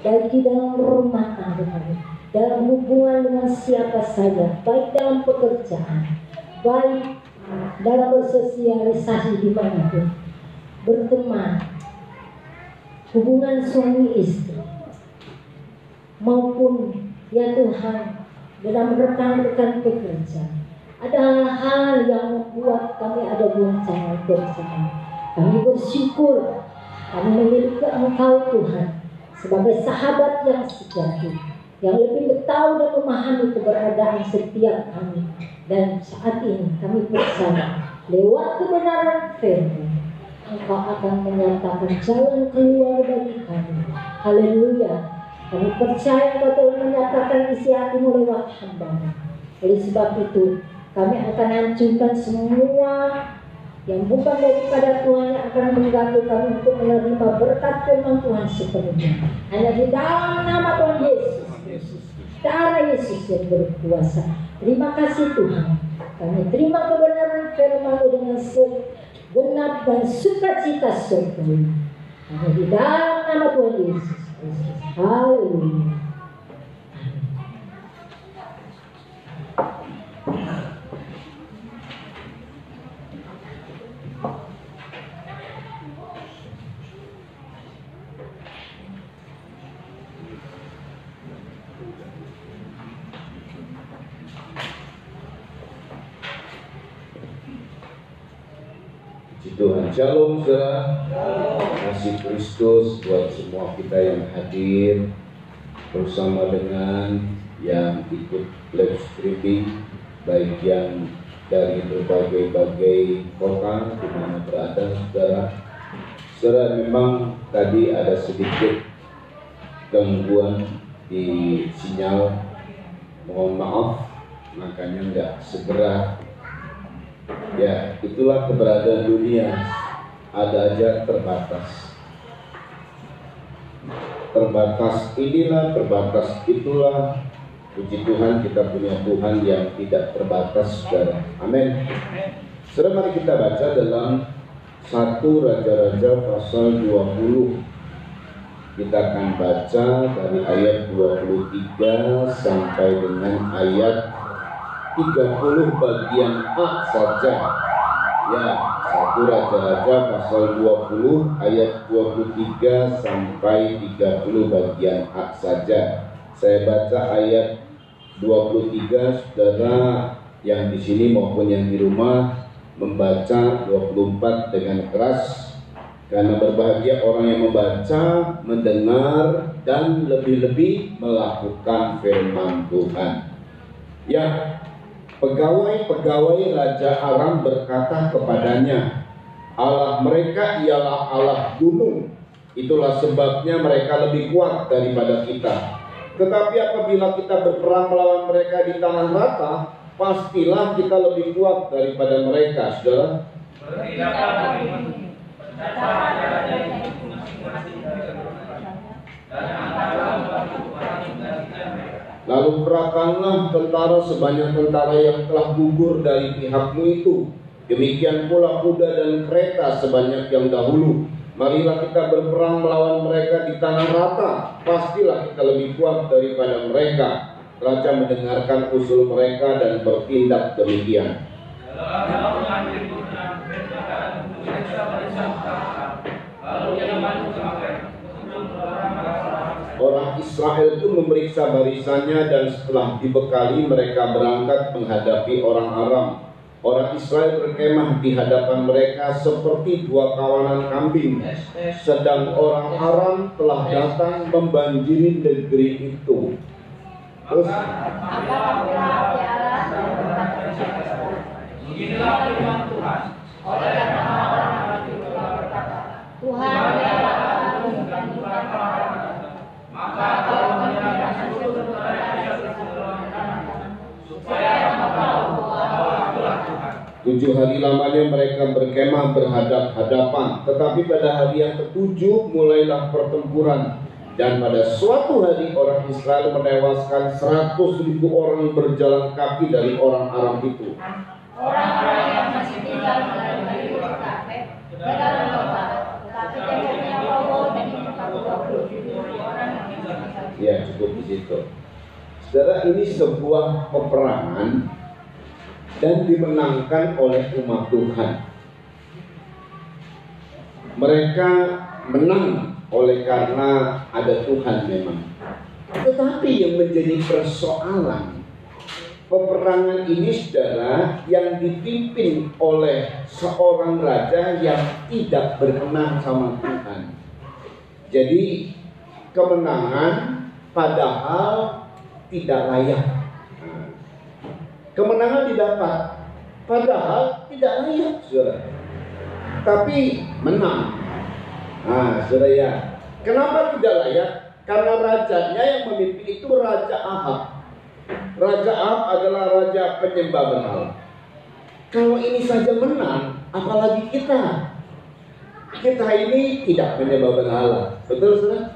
baik di dalam rumah tangga kami, dalam hubungan dengan siapa saja, baik dalam pekerjaan, baik dalam bersosialisasi dimanapun, berteman, hubungan suami istri, maupun ya Tuhan dalam rekan-rekan pekerja. Ada hal-hal yang membuat kami ada goncangan bersama. Kami bersyukur kami memiliki Engkau Tuhan sebagai sahabat yang sejati, yang lebih tahu dan memahami keberadaan setiap kami. Dan saat ini kami percaya lewat kebenaran firman Engkau akan menyatakan jalan keluar bagi kami. Haleluya. Kami percaya Engkau telah menyatakan isi hatimu lewat hamba-Mu. Oleh sebab itu kami akan hancurkan semua yang bukan daripada Tuhan yang akan mengganggu kami untuk menerima berkat firman Tuhan sepenuhnya. Hanya di dalam nama Tuhan Yesus Kristus, darah Yesus yang berkuasa. Terima kasih Tuhan. Kami terima kebenaran firman-Mu dengan segenap dan sukacita surgawi. Hanya di dalam nama Tuhan Yesus Kristus. Haleluya. Tuhan, shalom saudara. Kasih Kristus buat semua kita yang hadir bersama dengan yang ikut live streaming, baik yang dari berbagai kota di mana berada saudara. Saudara, memang tadi ada sedikit gangguan di sinyal, mohon maaf, makanya nggak segera. Ya, itulah keberadaan dunia, ada aja terbatas. Terbatas inilah, terbatas itulah. Puji Tuhan, kita punya Tuhan yang tidak terbatas, saudara. Amin. Saudara, mari kita baca dalam 1 Raja-Raja pasal 20. Kita akan baca dari ayat 23 sampai dengan ayat 30 bagian A saja. Ya, 1 Raja-Raja pasal 20 ayat 23 sampai 30 bagian A saja. Saya baca ayat 23, saudara yang di sini maupun yang di rumah membaca 24 dengan keras, karena berbahagia orang yang membaca, mendengar, dan lebih-lebih melakukan firman Tuhan. Ya, pegawai-pegawai Raja Aram berkata kepadanya, Allah mereka ialah Allah gunung, itulah sebabnya mereka lebih kuat daripada kita. Tetapi apabila kita berperang melawan mereka di tanah rata, pastilah kita lebih kuat daripada mereka, saudara. Lalu kerahkanlah tentara sebanyak tentara yang telah gugur dari pihakmu itu. Demikian pula kuda dan kereta sebanyak yang dahulu. Marilah kita berperang melawan mereka di tanah rata. Pastilah kita lebih kuat daripada mereka. Raja mendengarkan usul mereka dan bertindak demikian. Orang Israel itu memeriksa barisannya, dan setelah dibekali mereka berangkat menghadapi orang Aram. Orang Israel berkemah di hadapan mereka seperti dua kawanan kambing, sedang orang Aram telah datang membanjiri negeri itu. Terus, beginilah firman Tuhan. Oleh karena orang itu telah berkata, Tuhan adalah bukan orang, maka kalau menyerahkan seluruh tentara supaya kamu tahu bahwa akulah Tuhan. 7 hari lamanya mereka berkemah berhadap-hadapan, tetapi pada hari yang ke-7 mulailah pertempuran. Dan pada suatu hari orang Israel menewaskan 100.000 orang berjalan kaki dari orang Aram itu. Orang-orang yang masih tinggal dari kafir ke dalam kota, tetapi temboknya roboh dan dibuka 20. Ya, cukup di situ. Saudara, ini sebuah peperangan dan dimenangkan oleh umat Tuhan. Mereka menang oleh karena ada Tuhan memang. Tetapi yang menjadi persoalan peperangan ini, saudara, yang dipimpin oleh seorang raja yang tidak berkenan sama Tuhan. Jadi kemenangan padahal tidak layak. Kemenangan didapat padahal tidak layak, saudara. Tapi menang. Nah, saudara ya, kenapa tidak layak? Karena rajanya yang memimpin itu Raja Ahab. Raja Ahab adalah raja penyembah berhala. Kalau ini saja menang, apalagi kita? Kita ini tidak menyembah berhala. Betul, saudara?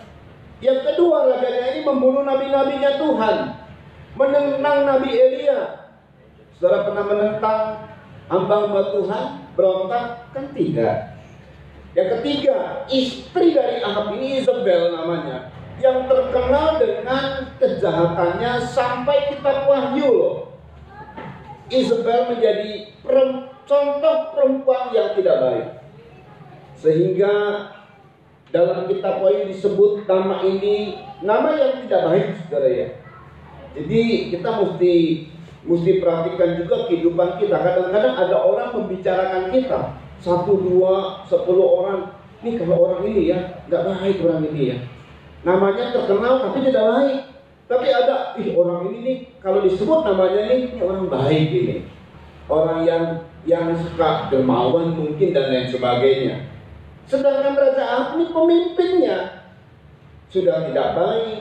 Yang kedua, rajanya ini membunuh nabi-nabinya Tuhan. Menentang Nabi Elia. Saudara pernah menentang hamba-hamba Tuhan? Berontak? Kan tidak. Yang ketiga, istri dari Ahab ini Isabel namanya, yang terkenal dengan kejahatannya sampai kitab Wahyu loh. Isabel menjadi contoh perempuan yang tidak baik. Sehingga dalam kitab Wahyu disebut nama ini nama yang tidak baik, saudara ya. Jadi kita mesti perhatikan juga kehidupan kita. Kadang-kadang ada orang membicarakan kita, 1, 2, 10 orang. Nih kalau orang ini ya nggak baik, orang ini ya. Namanya terkenal tapi tidak baik. Tapi ada, orang ini nih kalau disebut namanya ini orang baik ini. Orang yang suka dermawan mungkin dan lain sebagainya. Sedangkan Raja Ahab ini pemimpinnya sudah tidak baik,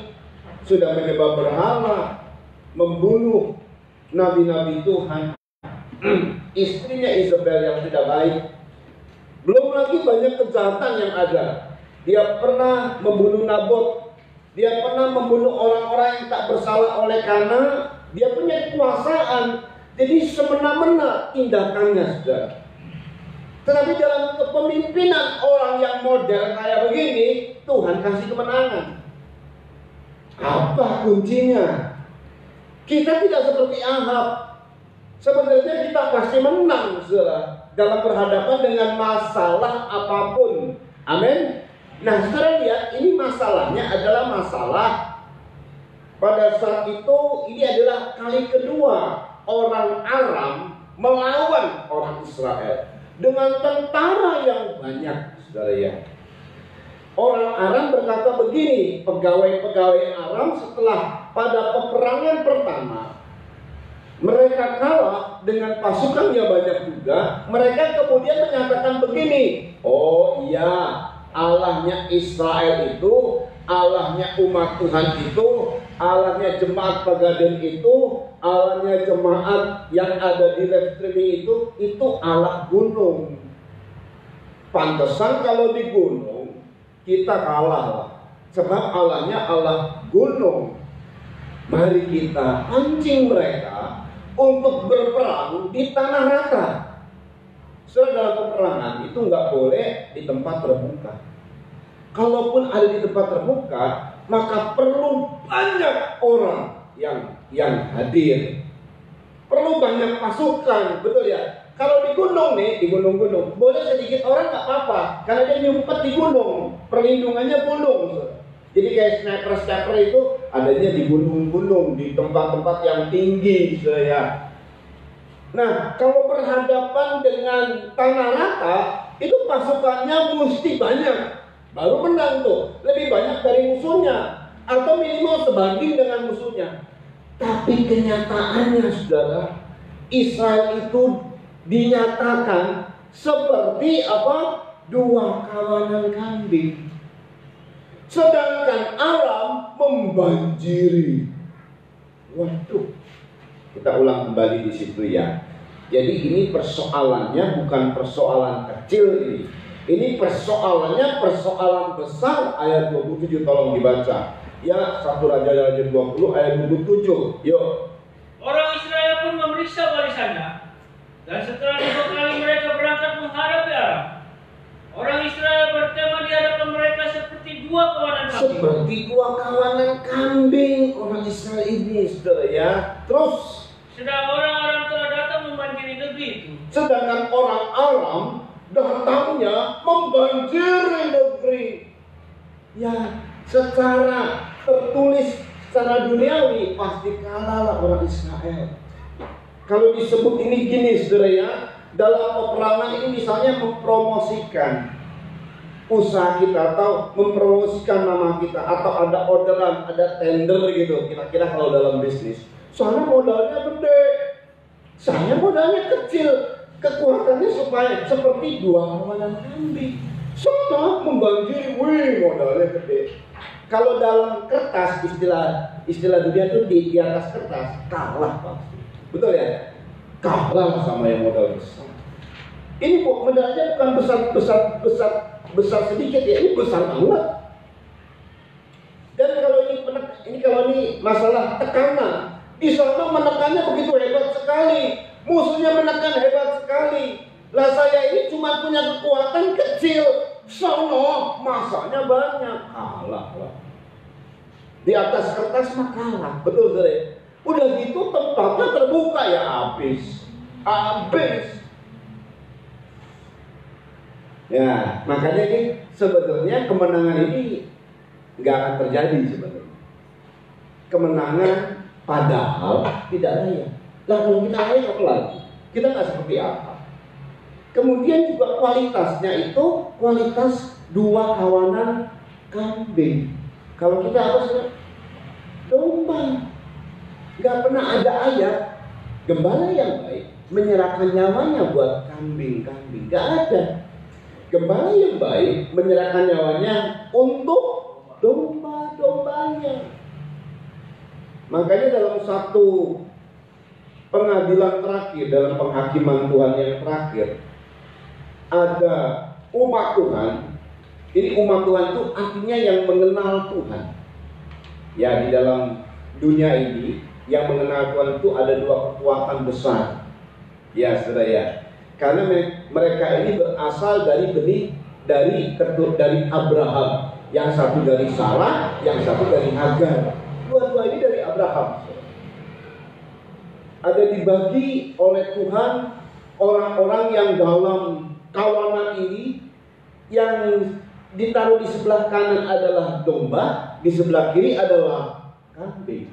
sudah menyembah berhala, membunuh nabi-nabi Tuhan, istrinya Isabel yang tidak baik. Belum lagi banyak kejahatan yang ada. Dia pernah membunuh Nabot. Dia pernah membunuh orang-orang yang tak bersalah oleh karena dia punya kekuasaan. Jadi semena-mena tindakannya, saudara. Tetapi dalam kepemimpinan orang yang model kayak begini, Tuhan kasih kemenangan. Apa kuncinya? Kita tidak seperti Ahab. Sebenarnya kita pasti menang, saudara, dalam berhadapan dengan masalah apapun. Amin. Nah, sekarang lihat, ini masalahnya adalah masalah pada saat itu ini adalah kali kedua orang Aram melawan orang Israel dengan tentara yang banyak, saudara ya. Orang Aram berkata begini, pegawai-pegawai Aram setelah pada peperangan pertama mereka kalah dengan pasukan yang banyak juga, mereka kemudian menyatakan begini, oh iya, Allahnya Israel itu, Allahnya umat Tuhan itu, Allahnya jemaat Pegadaian itu, Allahnya jemaat yang ada di live streaming itu Allah gunung. Pantesan kalau di gunung kita kalah, sebab Allahnya Allah gunung. Mari kita pancing mereka untuk berperang di tanah rata. Dalam peperangan itu nggak boleh di tempat terbuka. Kalaupun ada di tempat terbuka, maka perlu banyak orang yang hadir. Perlu banyak pasukan, betul ya? Kalau di gunung nih, di gunung-gunung, boleh sedikit orang nggak apa-apa, karena dia nyumpet di gunung, perlindungannya gunung. Jadi kayak sniper itu adanya di gunung-gunung, di tempat-tempat yang tinggi, ya. Nah, kalau berhadapan dengan tanah rata, itu pasukannya mesti banyak. Baru menang tuh, lebih banyak dari musuhnya. Atau minimal sebanding dengan musuhnya. Tapi kenyataannya, saudara, Israel itu dinyatakan seperti apa? 2 kawanan kambing. Sedangkan Aram membanjiri. Waduh. Kita ulang kembali di situ ya. Jadi ini persoalannya bukan persoalan kecil ini. Ini persoalannya persoalan besar. Ayat 27 tolong dibaca. Ya, 1 Raja-Raja 20 ayat 27. Yuk. Orang Israel pun memeriksa barisannya, dan setelah 2 kali mereka berangkat menghadapi Aram, Orang Israel bertema di hadapan mereka seperti dua kawanan kambing. Seperti dua kawanan kambing orang Israel ini, saudara ya. Terus Sedang orang-orang telah datang membanjiri negeri itu. sedangkan orang Aram datangnya membanjiri negeri. Ya, secara tertulis, secara duniawi pasti kalahlah orang Israel. Kalau disebut ini gini, saudara ya, dalam peperangan ini misalnya mempromosikan usaha kita atau mempromosikan nama kita, atau ada orderan, ada tender gitu, kira-kira kalau dalam bisnis. Soalnya modalnya gede, saya modalnya kecil, kekuatannya supaya seperti dua kawanan kambing. Semua membanjiri, wih modalnya gede. Kalau dalam kertas, istilah dunia itu di atas kertas kalah pasti, betul ya? Kalah sama yang modal besar. Ini modalnya bukan besar sedikit ya, ini besar banget. Dan kalau ini masalah tekanan, di sana menekannya begitu hebat sekali, musuhnya menekan hebat sekali. Lah saya ini cuma punya kekuatan kecil, sono masanya banyak, kalah lah. Di atas kertas mah kalah, betul saudara. Udah gitu tempatnya terbuka ya habis. Ya, makanya ini sebetulnya kemenangan ini nggak akan terjadi sebenarnya. Kemenangan padahal tidak layak. Lah kalau kita layak apa lagi? Kita nggak seperti apa? Kemudian juga kualitasnya itu kualitas dua kawanan kambing. Kalau kita apa sih? Domba. Nggak pernah ada ayat gembala yang baik menyerahkan nyawanya buat kambing-kambing. Nggak ada. Gembala yang baik menyerahkan nyawanya untuk domba-dombanya. Makanya dalam satu pengadilan terakhir, dalam penghakiman Tuhan yang terakhir, ada umat Tuhan. Ini umat Tuhan itu artinya yang mengenal Tuhan. Ya, di dalam dunia ini yang mengenal Tuhan itu ada dua kekuatan besar. Ya, saudara ya. Karena mereka ini berasal dari benih dari Abraham. Yang satu dari Sarah, yang satu dari Hagar. Dua-dua ini dari Abraham. Ada dibagi oleh Tuhan orang-orang yang dalam kawanan ini, yang ditaruh di sebelah kanan adalah domba, di sebelah kiri adalah kambing.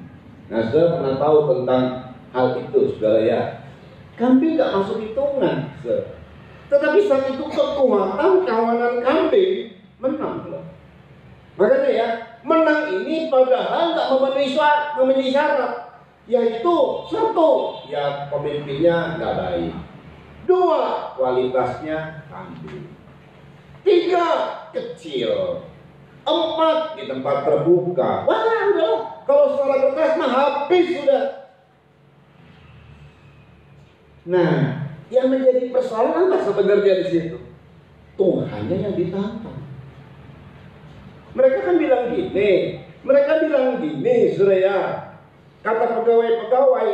Nah, saudara pernah tahu tentang hal itu, saudara ya? Kambing nggak masuk hitungan, saudara. Tetapi saat itu kekuatan kawanan kambing menang, saudara. Makanya ya, menang ini padahal nggak memenuhi syarat, yaitu satu, ya pemimpinnya nggak baik. Dua, kualitasnya kambing. Tiga, kecil. Empat, di tempat terbuka. Wah, udah. Kalau secara kertas mah habis sudah. Nah, yang menjadi persoalan apa sebenarnya di situ? Tuhannya yang ditantang. Mereka kan bilang gini, Surya. Kata pegawai-pegawai,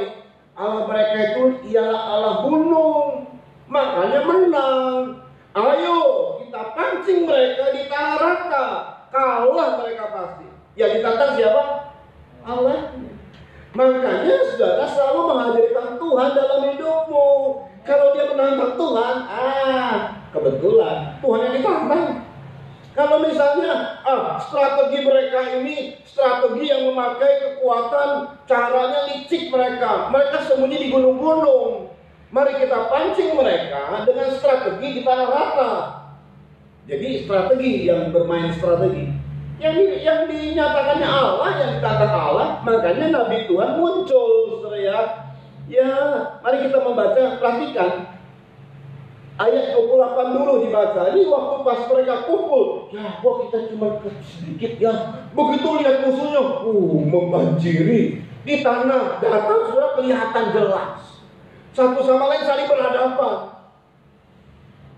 Allah mereka itu ialah Allah gunung, makanya menang. Ayo kita pancing mereka di tanah rata, kalah mereka pasti. Yang ditantang siapa? Allah. Makanya saudara selalu menghadirkan Tuhan dalam hidupmu. Kalau dia menantang Tuhan, kebetulan Tuhan yang ditantang. Kalau misalnya strategi mereka ini strategi yang memakai kekuatan, caranya licik mereka sembunyi di gunung-gunung. Mari kita pancing mereka dengan strategi di tanah rata. Jadi strategi yang bermain strategi. Yang dinyatakannya Allah, yang ditantang Allah, makanya Nabi Tuhan muncul, saudara ya. Ya, mari kita membaca, perhatikan. Ayat 28 dulu dibaca. Ini waktu pas mereka kumpul. Ya, kok kita cuma sedikit ya. Begitu lihat musuhnya, membanjiri di tanah. Datang sudah kelihatan jelas. Satu sama lain saling berhadapan.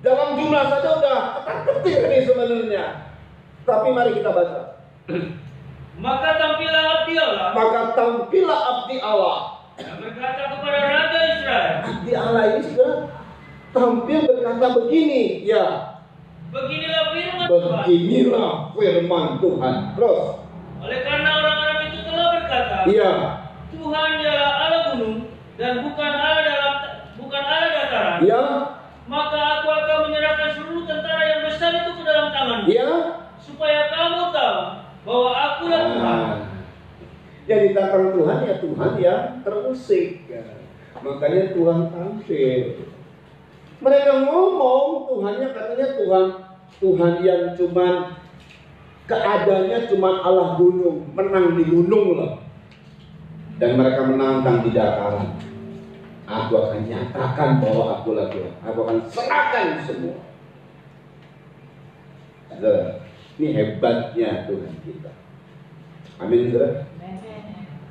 Dalam jumlah saja udah ketar-ketir nih sebenarnya. Tapi mari kita baca. Maka tampillah abdi Allah. Yang berkata kepada Raja Israel. Abdi Allah ini sudah tampil berkata begini, ya. Beginilah firman Tuhan. Beginilah firman Tuhan. Terus. Oleh karena orang-orang itu telah berkata, Iya. Tuhan ialah Allah gunung dan bukan Allah dataran. Iya. Maka aku akan menyerahkan seluruh tentara yang besar itu ke dalam tanganmu. Iya. Supaya kamu tahu bahwa akulah Tuhan. Yang ditantang Tuhan ya Tuhan yang terusik. Makanya Tuhan tampil. Mereka ngomong Tuhannya katanya Tuhan yang cuman keadaannya cuman Allah gunung, menang di gunung loh. Dan mereka menantang di dataran. Aku akan nyatakan bahwa akulah Tuhan. Aku akan serahkan semua. Saudara, ini hebatnya Tuhan kita. Amin, saudara.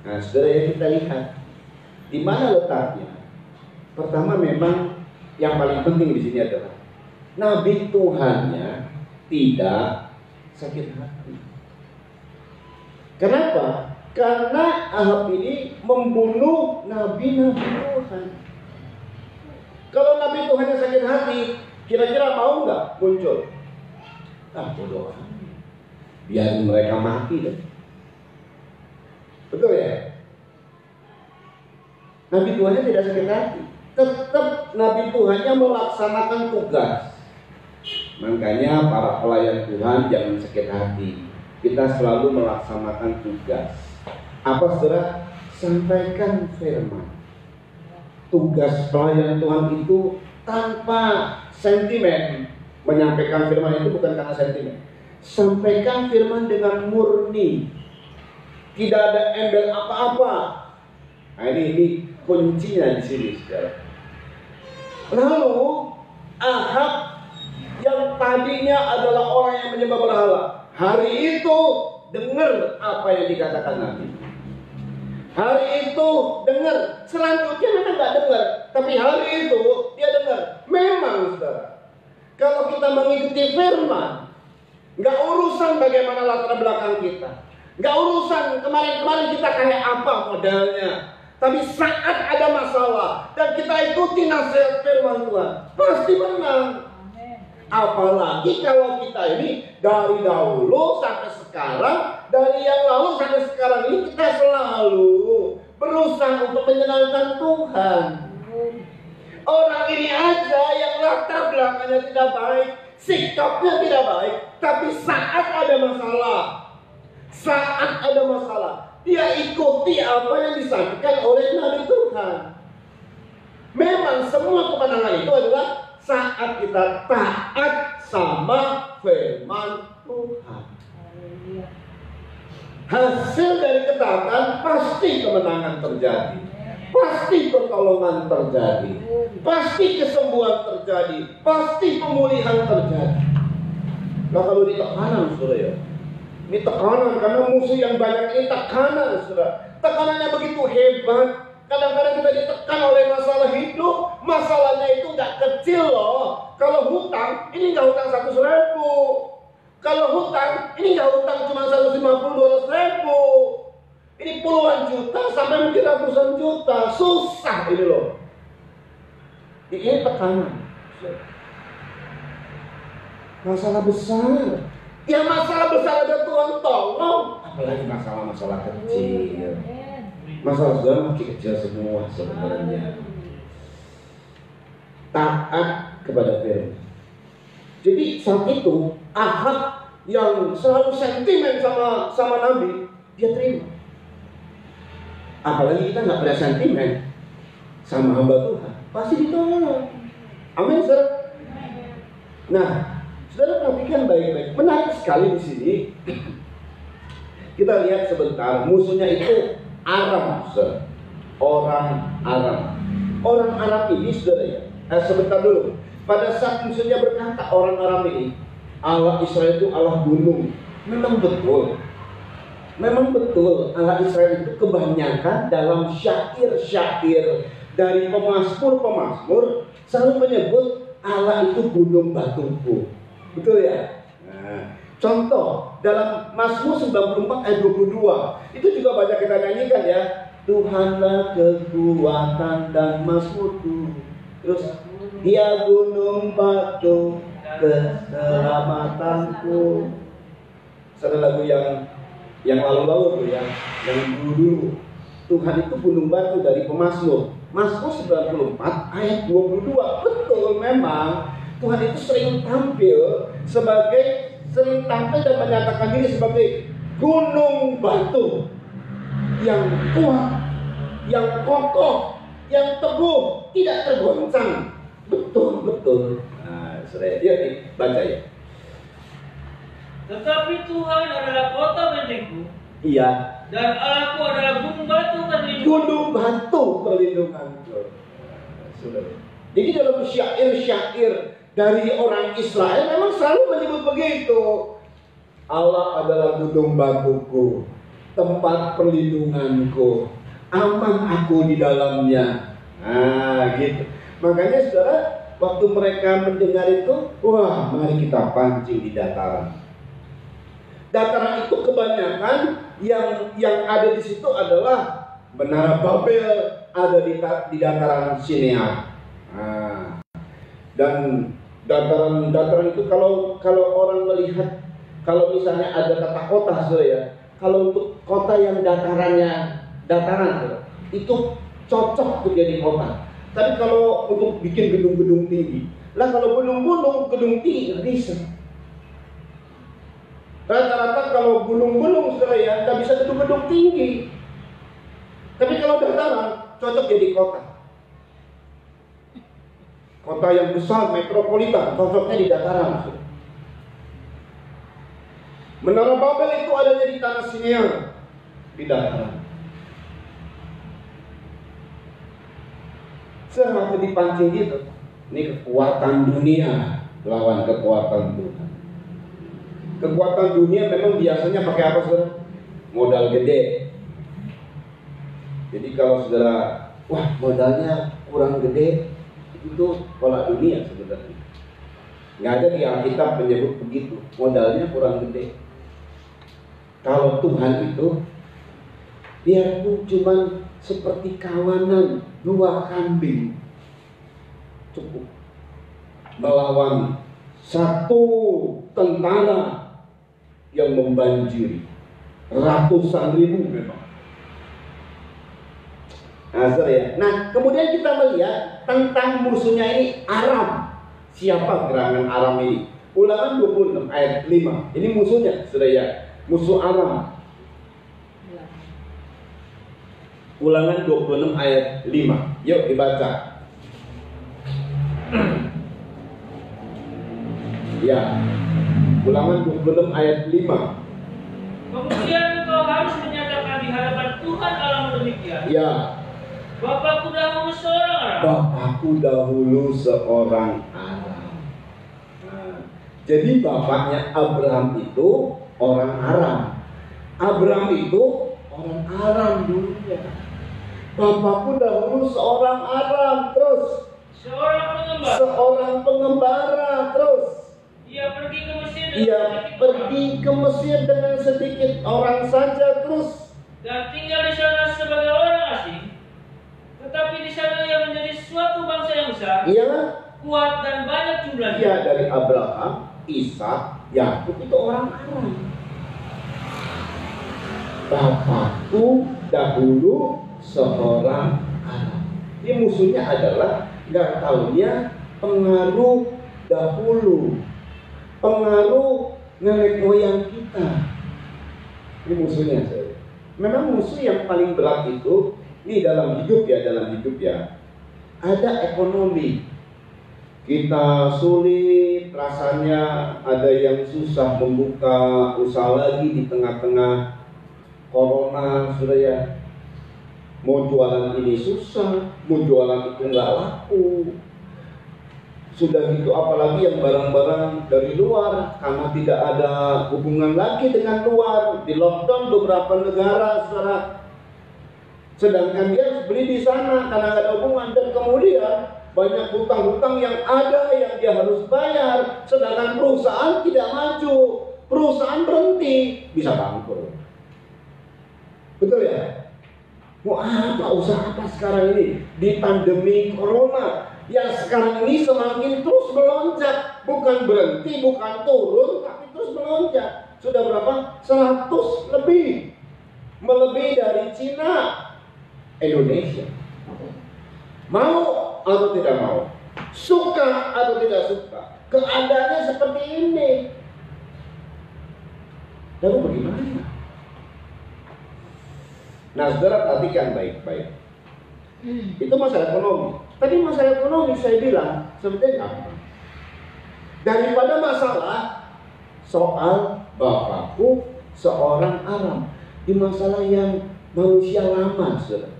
Nah, saudara, ya kita lihat di mana letaknya. Pertama, memang yang paling penting di sini adalah Nabi Tuhannya tidak sakit hati. Kenapa? Karena Ahab ini membunuh nabi-nabi Tuhan. Kalau nabi Tuhannya sakit hati, kira-kira mau nggak muncul? Bodoh amat. Biarin mereka mati deh. Betul ya? Nabi Tuhannya tidak sakit hati. Tetap nabi Tuhannya melaksanakan tugas. Makanya para pelayan Tuhan jangan sakit hati. Kita selalu melaksanakan tugas. Apa saudara? Sampaikan firman. Tugas pelayan Tuhan itu tanpa sentimen. Menyampaikan firman itu bukan karena sentimen. Sampaikan firman dengan murni. Tidak ada embel apa-apa. Nah, ini kuncinya di sini, saudara. Lalu Ahab yang tadinya adalah orang yang menyembah berhala, hari itu dengar apa yang dikatakan Nabi. Hari itu dengar, selanjutnya memang nggak dengar, tapi hari itu dia dengar. Memang, saudara, kalau kita mengikuti firman, nggak urusan bagaimana latar belakang kita, nggak urusan kemarin-kemarin kita kayak apa modelnya, tapi saat ada masalah dan kita ikuti nasihat firman Tuhan, pasti menang. Apalagi kalau kita ini dari dahulu sampai sekarang, dari yang lalu sampai sekarang ini kita selalu berusaha untuk menyenangkan Tuhan. Orang ini aja yang latar belakangnya tidak baik, sikapnya tidak baik, tapi saat ada masalah, dia ikuti apa yang disampaikan oleh Nabi Tuhan. Memang semua kemenangan itu adalah saat kita taat sama firman Tuhan. Hasil dari ketaatan pasti kemenangan terjadi, pasti pertolongan terjadi, pasti kesembuhan terjadi, pasti pemulihan terjadi. Nah, kalau di tekanan, saudara ya, ini tekanan karena musuh yang banyak ini tekanan, saudara. Tekanannya begitu hebat. Kadang-kadang kita ditekan oleh masalah hidup. Masalahnya itu nggak kecil loh. Kalau hutang, ini nggak hutang 100.000. Kalau hutang, ini nggak hutang cuma 150-200.000. Ini puluhan juta sampai mungkin ratusan juta. Susah ini loh. Ini tekanan. Masalah besar. Ya masalah besar ada Tuhan tolong. Apalagi masalah-masalah kecil. Masalah saudara masih kecil semua sebenarnya. Taat kepada firman. Jadi saat itu Ahab yang selalu sentimen sama Nabi, dia terima. Apalagi kita nggak pernah sentimen sama hamba Tuhan, pasti ditolong. Amin, saudara. Nah, saudara perhatikan baik-baik. Menarik sekali di sini. Kita lihat sebentar, musuhnya itu Aram, saudara. Orang Aram. Orang Aram ini, saudara ya. Sebentar dulu. Pada saat musuhnya berkata orang Aram ini, Allah Israel itu Allah gunung. Memang betul. Memang betul. Allah Israel itu kebanyakan dalam syair-syair dari pemazmur selalu menyebut Allah itu gunung batuku. Betul ya? Nah, contoh dalam Mazmur 94 ayat 22 itu juga banyak kita nyanyikan ya. Tuhanlah kekuatan dan mazmurku. Terus dia gunung batu keselamatanku. Ada lagu yang lalu-lalu tuh ya, yang dulu-dulu. Tuhan itu gunung batu dari Pemazmur. Mazmur 94 ayat 22. Betul, memang Tuhan itu sering tampil dan menyatakan diri sebagai gunung batu yang kuat, yang kokoh, yang teguh, tidak tergoncang. Betul. Nah, saya dia baca ya. Tetapi Tuhan adalah kota bentengku. Iya. Dan Allahku adalah gunung batu perlindungan. Gunung batu perlindunganku. Jadi dalam syair-syair dari orang Israel memang selalu menyebut begitu. Allah adalah gunung batuku, tempat perlindunganku, aman aku di dalamnya. Nah, gitu. Makanya saudara, waktu mereka mendengar itu, wah, mari kita pancing di dataran. Dataran itu kebanyakan yang ada di situ adalah Menara Babel, ada di dataran Sinear. Nah, dan dataran itu kalau orang melihat, kalau misalnya ada tata kota ya, kalau untuk kota yang dataran itu cocok untuk jadi kota. Tapi kalau untuk bikin gedung-gedung tinggi, kalau gedung tinggi nggak bisa. Rata-rata kalau gunung-gunung ya nggak bisa gedung-gedung tinggi. Tapi kalau dataran cocok jadi kota. Kota yang besar, metropolitan, cocoknya di dataran. Menara Babel itu adanya di tanah Sinear, di dataran. Waktu dipancing gitu, ini kekuatan dunia lawan kekuatan Tuhan. Kekuatan dunia memang biasanya pakai apa, saudara? Modal gede. Jadi kalau saudara, wah modalnya kurang gede, itu pola dunia sebenarnya. Nggak ada di Alkitab menyebut begitu, modalnya kurang gede. Kalau Tuhan itu, biarpun cuma seperti kawanan 2 kambing, cukup melawan 1 tentara yang membanjiri ratusan ribu memang. Nah, kemudian kita melihat tentang musuhnya ini, Aram. Siapa gerangan Aram ini? Ulangan 26 ayat 5. Ini musuhnya, saudara ya. Musuh Aram. Ulangan 26 ayat 5. Yuk dibaca. Ya. Ulangan 26 ayat 5. Kemudian kau harus menyatakan di hadapan Tuhan Allahmu demikian. Ya. Bapakku dahulu seorang Aram. Bapakku dahulu seorang Aram. Nah, jadi bapaknya Abraham itu orang Aram. Abraham itu orang Aram dulunya. Bapakku dahulu seorang Aram, terus seorang pengembara, terus ia pergi ke Mesir dengan sedikit orang saja, terus dan tinggal di sana sebagai orang asing. Tetapi di sana ia menjadi suatu bangsa yang besar, kuat dan banyak jumlahnya. Ia dari Abraham, Ishak, Yakub itu orang Aram. Bapakku dahulu seorang Aram. Ini musuhnya adalah nggak taunya pengaruh dahulu, pengaruh nenek moyang kita. Ini musuhnya. Memang musuh yang paling berat itu ini dalam hidup ya, ada ekonomi. Kita sulit rasanya, ada yang susah membuka usaha lagi di tengah-tengah corona, sudah ya. Mau jualan ini susah, mau jualan itu nggak laku. Sudah gitu apalagi yang barang-barang dari luar, karena tidak ada hubungan lagi dengan luar, di lockdown beberapa negara, saudara. Sedangkan dia harus beli di sana karena nggak ada hubungan, dan kemudian banyak hutang-hutang yang ada yang dia harus bayar. Sedangkan perusahaan tidak maju, perusahaan berhenti, bisa bangkrut. Betul ya? Mau apa, usaha apa sekarang ini di pandemi corona yang sekarang ini semakin terus melonjak? bukan berhenti, bukan turun, tapi terus melonjak. Sudah berapa? 100 lebih. Melebihi dari Cina, Indonesia. Mau atau tidak mau? Suka atau tidak suka? Keadaannya seperti ini. Lalu bagaimana? Nah, saudara perhatikan baik-baik. Itu masalah ekonomi. Tadi masalah ekonomi saya bilang sebetulnya apa? Daripada masalah soal bapakku seorang Aram, di masalah yang manusia lama, saudara.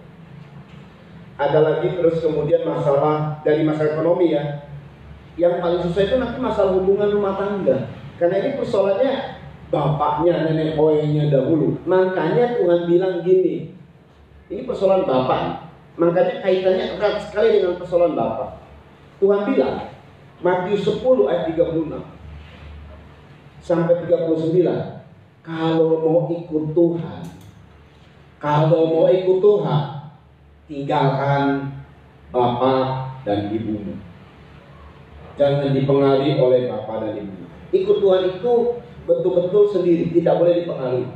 Ada lagi terus kemudian masalah dari masalah ekonomi ya. Yang paling susah itu nanti masalah hubungan rumah tangga. Karena ini persoalannya bapaknya, nenek moyangnya dahulu. Makanya Tuhan bilang gini. Ini persoalan bapak. Makanya kaitannya erat sekali dengan persoalan bapak. Tuhan bilang Matius 10 ayat 36 sampai 39. Kalau mau ikut Tuhan, tinggalkan bapak dan ibumu. Jangan dipengaruhi oleh bapak dan ibumu. Ikut Tuhan itu betul-betul sendiri, tidak boleh dipengaruhi.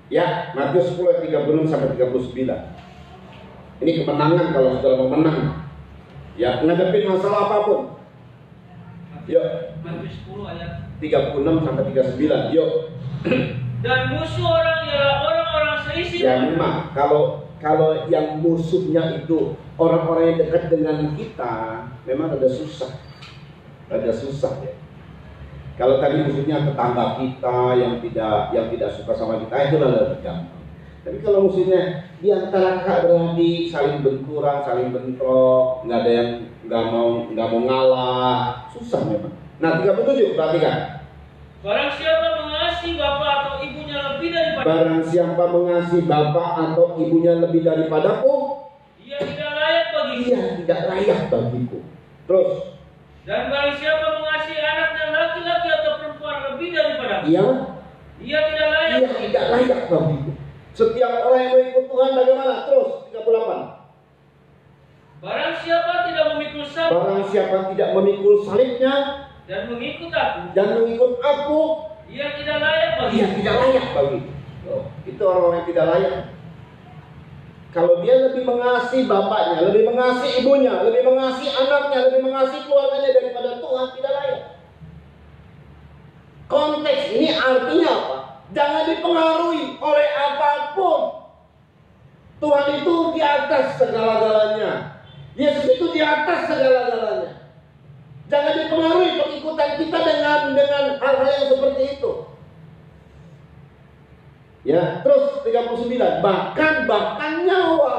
Ya, Matius 10 ayat 36 sampai 39. Ini kemenangan kalau saudara mau menang. Ya, ngadepin masalah apapun. Yuk. Matius 10 ayat 36 sampai 39. Yuk. Dan musuh orang ialah orang-orang selisih. Ya memang kalau yang musuhnya itu orang-orang yang dekat dengan kita, memang ada susah ya. Kalau tadi musuhnya tetangga kita yang tidak suka sama kita, itu lebih gampang. Tapi kalau musuhnya di antara kakak beradik saling benturan, saling bentrok, nggak ada yang nggak mau ngalah, susah memang. Nah 37 perhatikan. Barang siapa mengasihi bapak atau ibunya lebih daripada Barang siapa mengasihi bapak atau ibunya lebih daripadaku, ia tidak layak bagiku. ia tidak layak bagiku. Terus, Dan barang siapa mengasihi anaknya laki-laki atau perempuan lebih daripada ia tidak layak. tidak layak bagiku. Setiap orang yang mengikut Tuhan bagaimana? Terus 38. Barang siapa tidak memikul salib Barang siapa tidak memikul salibnya dan mengikut aku, ia tidak layak ia bagiku. tidak layak bagiku. Oh, itu orang-orang yang tidak layak. Kalau dia lebih mengasihi bapaknya, lebih mengasihi ibunya, lebih mengasihi anaknya, lebih mengasihi keluarganya daripada Tuhan, tidak layak. Konteks ini artinya apa? Jangan dipengaruhi oleh apapun. Tuhan itu di atas segala-galanya. Yesus itu di atas segala-galanya. Jangan dipengaruhi pengikutan kita dengan hal-hal yang seperti itu. Ya, terus 39, bahkan nyawa.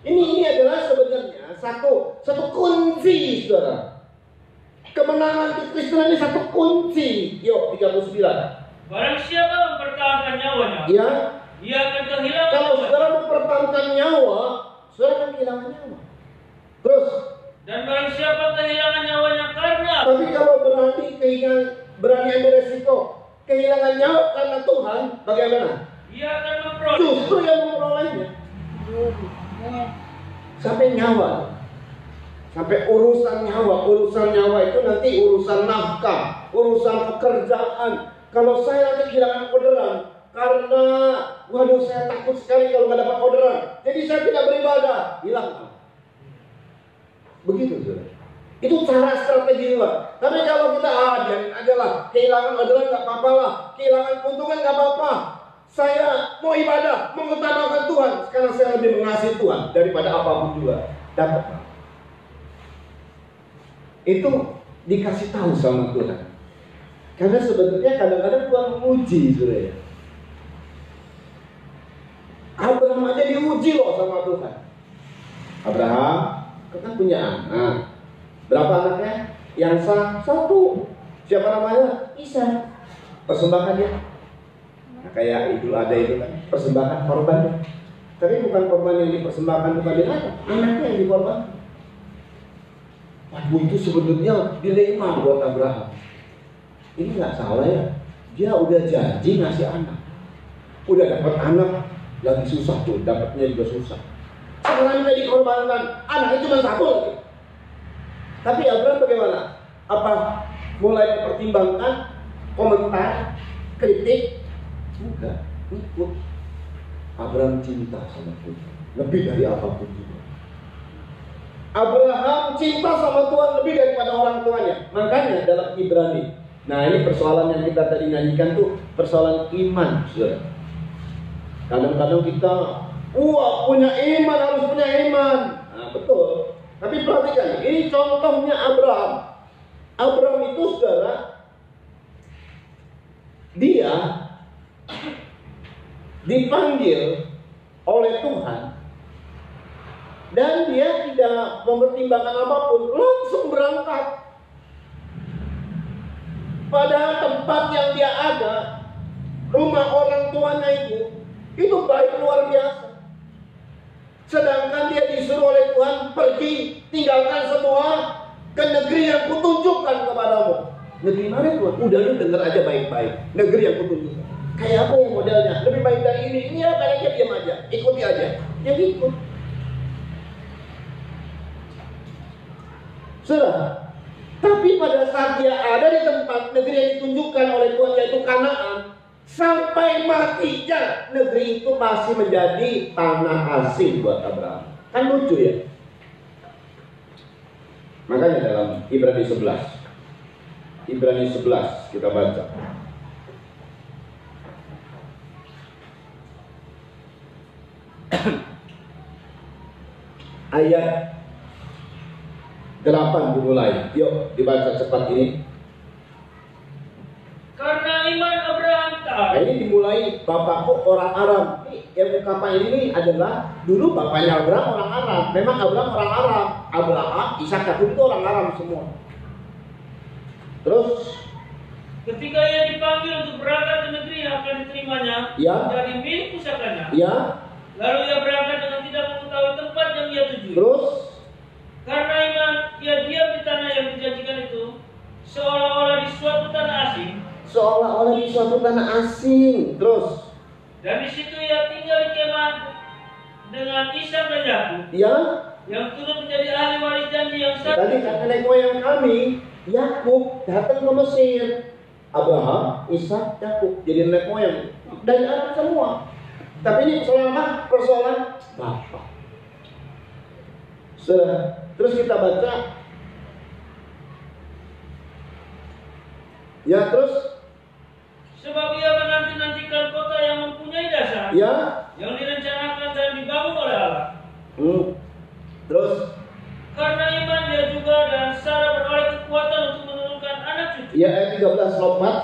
Ini adalah sebenarnya satu kunci, saudara. Kemenangan kekristenan ini satu kunci. Yuk, 39. Barang siapa mempertahankan nyawanya, Ya, ia akan kehilangan. kalau saudara mempertahankan nyawa, saudara akan kehilangan nyawa. Terus, Dan barang siapa kehilangan nyawanya karena tapi kalau berani ambil resiko, kehilangan nyawa karena Tuhan, bagaimana? ia akan memperoleh. Justru yang memperolehnya. Sampai nyawa. Sampai urusan nyawa itu nanti urusan nafkah, urusan pekerjaan. Kalau saya nanti kehilangan orderan karena waduh saya takut sekali kalau nggak dapat orderan, jadi saya tidak beribadah, hilang. Begitu, saudara. Itu cara strategi Tuhan. Tapi kalau kita biarin aja lah, kehilangan orderan nggak apa-apa lah, kehilangan keuntungan nggak apa-apa. Saya mau ibadah, mengutamakan Tuhan. Sekarang saya lebih mengasihi Tuhan daripada apapun juga. Dapat. Itu dikasih tahu sama Tuhan. Karena sebetulnya kadang-kadang Tuhan menguji, saudara. Abraham aja diuji loh sama Tuhan. Abraham kan punya anak. Berapa anaknya? Yang sah 1. Siapa namanya? Ishak. Persembahkan dia. Nah, kayak Idul Adha itu kan, persembahkan korban. Tapi bukan korban yang dipersembahkan bukan dia, anaknya yang dikorbankan. Waduh, itu sebetulnya dilema buat Abraham. Ini nggak salah ya. Dia udah janji ngasih anak. Udah dapat anak, lagi susah tuh, dapatnya juga susah. Sekarang kita dikorbankan, anaknya cuma 1 lagi. Tapi Abraham bagaimana? Apa mulai mempertimbangkan komentar, kritik? Enggak, ikut. Abraham cinta sama Tuhan lebih dari apapun juga. Abraham cinta sama Tuhan lebih daripada orang tuanya. Makanya dalam Ibrani, nah ini persoalan yang kita tadi nyanyikan tuh persoalan iman, saudara. Kadang-kadang kita, punya iman, harus punya iman. Nah, betul. Tapi perhatikan, ini contohnya Abraham. Abraham itu, saudara, dia dipanggil oleh Tuhan dan dia tidak mempertimbangkan apapun, langsung berangkat. Padahal tempat yang dia ada, rumah orang tuanya itu baik luar biasa. Sedangkan dia disuruh oleh Tuhan, pergi, tinggalkan semua, ke negeri yang kutunjukkan kepadamu. Negeri mana Tuhan? Udah, lu dengar aja baik-baik. Negeri yang kutunjukkan. Kayak apa ya modelnya? Lebih baik dari ini. Iya, kayaknya diam aja, ikuti aja. Ya ikut. Saudara, tapi pada saat dia ada di tempat negeri yang ditunjukkan oleh Tuhan, yaitu Kanaan, sampai matinya negeri itu masih menjadi tanah asing buat Abraham. Kan lucu ya? Makanya dalam Ibrani 11 kita baca. Ayat 8 dimulai. Yuk dibaca cepat ini. Karena iman Abraham taat. Nah, ini dimulai bapakku orang Aram. Yang ungkapan ini adalah dulu bapaknya Abraham orang Aram. Memang Abraham orang Aram. Abraham, Ishak, Yakub itu orang Aram semua. Terus ketika ia dipanggil untuk berangkat ke negeri yang akan diterimanya, ya, menjadi milik pusakanya. Ya. Lalu ia berangkat dengan tidak mengetahui tempat yang ia tuju. Terus karena iman ia diam di tanah yang dijanjikan itu, seolah-olah di suatu tanah asing. Seolah-olah di suatu tanah asing. Terus dan di situ ia tinggal di kemah dengan Ishak dan Yakub. Ya. Yang turut menjadi ahli waris janji yang satu. Tadi kata nenek moyang kami, Yakub datang ke Mesir. Abraham, Ishak, Yakub jadi nenek moyang dari anak semua. Tapi ini persoalan apa? Persoalan bapak. Terus kita baca. Ya, terus sebab ia menanti-nantikan kota yang mempunyai dasar, ya, yang direncanakan dan dibangun oleh Allah. Terus karena iman dia juga dan Sarah beroleh kekuatan untuk menurunkan anak cucu. Ya, ayat 13 lompat.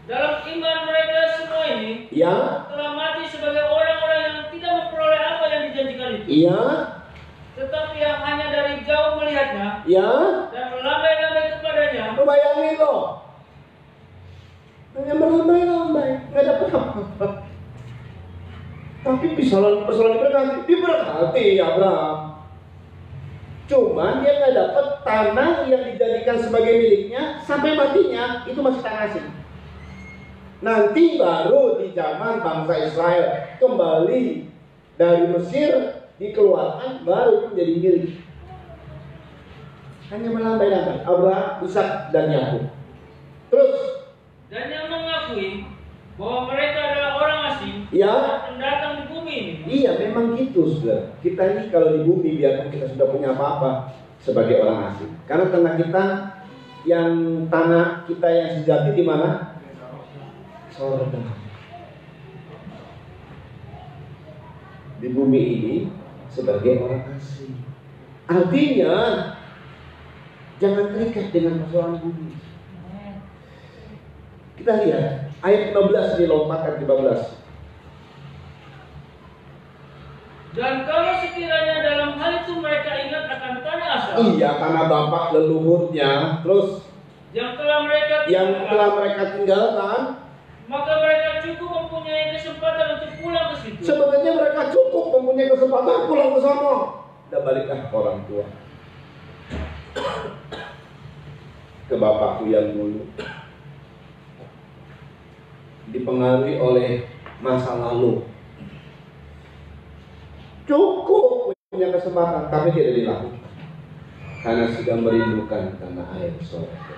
Dalam iman mereka semua ini Ya. telah mati sebagai orang-orang yang tidak memperoleh apa yang dijanjikan itu. Iya. Tetapi yang hanya dari jauh melihatnya. Ya. Dan melambai-lambai kepadanya. Lu bayangin loh. Hanya melambai-lambai, nggak dapat apa-apa. Tapi persoalan diberkati Abraham. Cuman dia nggak dapat tanah yang dijadikan sebagai miliknya sampai matinya, itu masih tanah asing. Nanti baru di zaman bangsa Israel kembali dari Mesir dikeluarkan, baru itu menjadi milik. Hanya melambai-lambai Abraham, Ishak, dan Yakub. Terus dan yang mengakui bahwa mereka adalah orang asing, ya, pendatang di bumi ini. Iya, memang gitu, saudara. Kita ini kalau di bumi, biarpun kita sudah punya apa-apa sebagai orang asing, karena tanah kita yang sejati di mana? Sorga. Di bumi ini sebagai orang asing. Artinya jangan terikat dengan persoalan bumi. Kita lihat ayat 15 di lompat ayat 15. Dan kalau sekiranya dalam hal itu mereka ingat akan tanah asal. Iya, tanah bapak leluhurnya. Terus yang telah mereka tinggalkan, maka mereka cukup mempunyai kesempatan untuk pulang ke situ. Sebenarnya mereka cukup mempunyai kesempatan pulang ke sana. Udah baliklah ke orang tua, ke bapakku yang dulu, dipengaruhi oleh masa lalu. Cukup punya kesempatan, tapi tidak dilakukan. karena sudah merindukan tanah air sorga.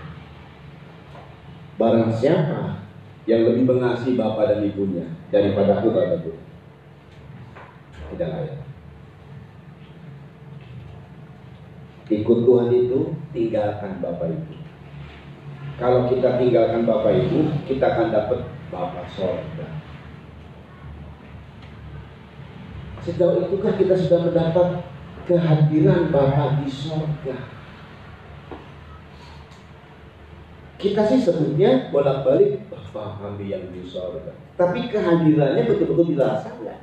Barang siapa yang lebih mengasihi bapa dan ibunya daripada aku, kataku, tidak layak. Ikut Tuhan itu tinggalkan bapak ibu. Kalau kita tinggalkan bapak ibu, kita akan dapat bapa sorga. Sejauh itukah kita sudah mendapat kehadiran Bapa di sorga? Kita sih sebutnya bolak-balik Bapa kami yang di sorga, tapi kehadirannya betul-betul dirasa nggak?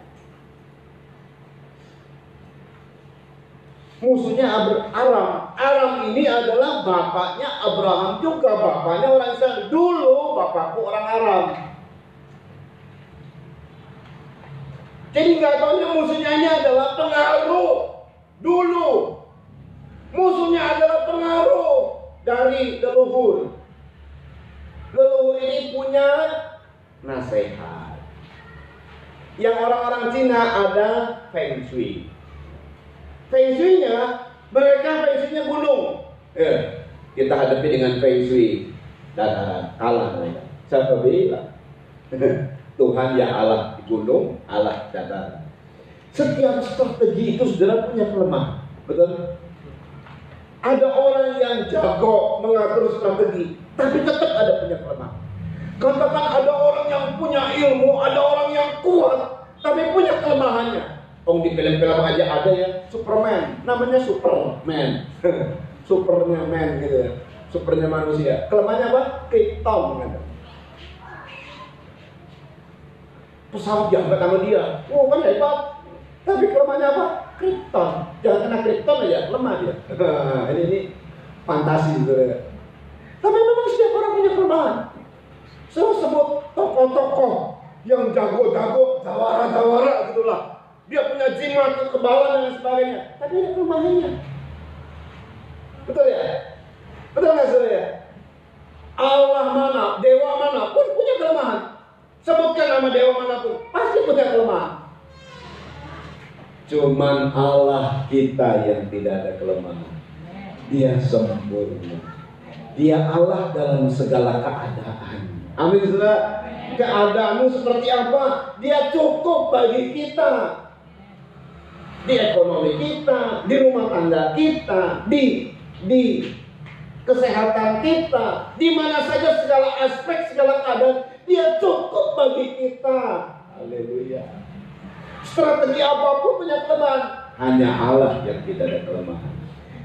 Musuhnya Aram. Aram ini adalah bapaknya Abraham juga, bapaknya orang Israel. Dulu bapakku orang Aram. Jadi nggak taunya musuhnya ini adalah pengaruh. Dulu musuhnya adalah pengaruh dari leluhur. Leluhur ini punya nasihat. Yang orang-orang Cina ada Feng Shui. Feng Shui-nya, mereka Feng Shui-nya gunung. Kita hadapi dengan Feng Shui dataran, kalah mereka. Siapa bilang? Tuhan yang Allah di gunung, Allah dataran. Setiap strategi itu saudara punya kelemahan, betul? Ada orang yang jago mengatur strategi, tapi tetap ada punya kelemahan. Katakan ada orang yang punya ilmu, ada orang yang kuat, tapi punya kelemahannya. Di film-film aja ada ya, Superman, namanya Superman, Superman gitu ya, supernya manusia. Kelemahannya apa? Krypton kan? Pesawat diangkat sama dia, kan hebat. Tapi kelemahannya apa? Krypton. Jangan kena Krypton aja, lemah dia. ini fantasi gitu ya. Tapi memang setiap orang punya kelemahan. Saya sebut tokoh-tokoh yang jago-jago, jawara-jawara gitulah. Dia punya jimat, kekebalan dan sebagainya. Tapi ada kelemahannya. Betul ya? Betul nggak saudara ya? Allah mana, dewa mana pun punya kelemahan. Sebutkan nama dewa manapun, pasti punya kelemahan. Cuman Allah kita yang tidak ada kelemahan. Dia sempurna. Dia Allah dalam segala keadaan. Amin saudara. Keadaanmu seperti apa, Dia cukup bagi kita. Di ekonomi kita, di rumah tangga kita, di kesehatan kita, di mana saja segala aspek, segala keadaan, Dia cukup bagi kita. Haleluya. Strategi apapun punya kelemahan, hanya Allah yang tidak ada kelemahan.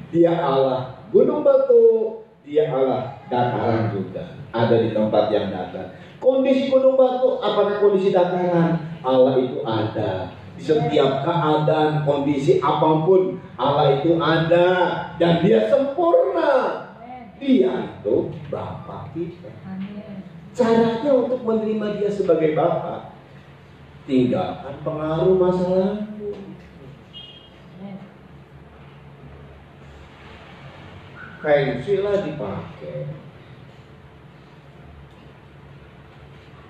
Dia Allah gunung batu, Dia Allah dataran juga, ada di tempat yang datar. Kondisi gunung batu, apakah kondisi dataran? Allah itu ada di setiap keadaan, kondisi apapun. Allah itu ada dan Dia sempurna. Dia itu Bapa kita. Caranya untuk menerima Dia sebagai Bapa, tinggalkan pengaruh masa lalu. Feng Shui lah dipakai,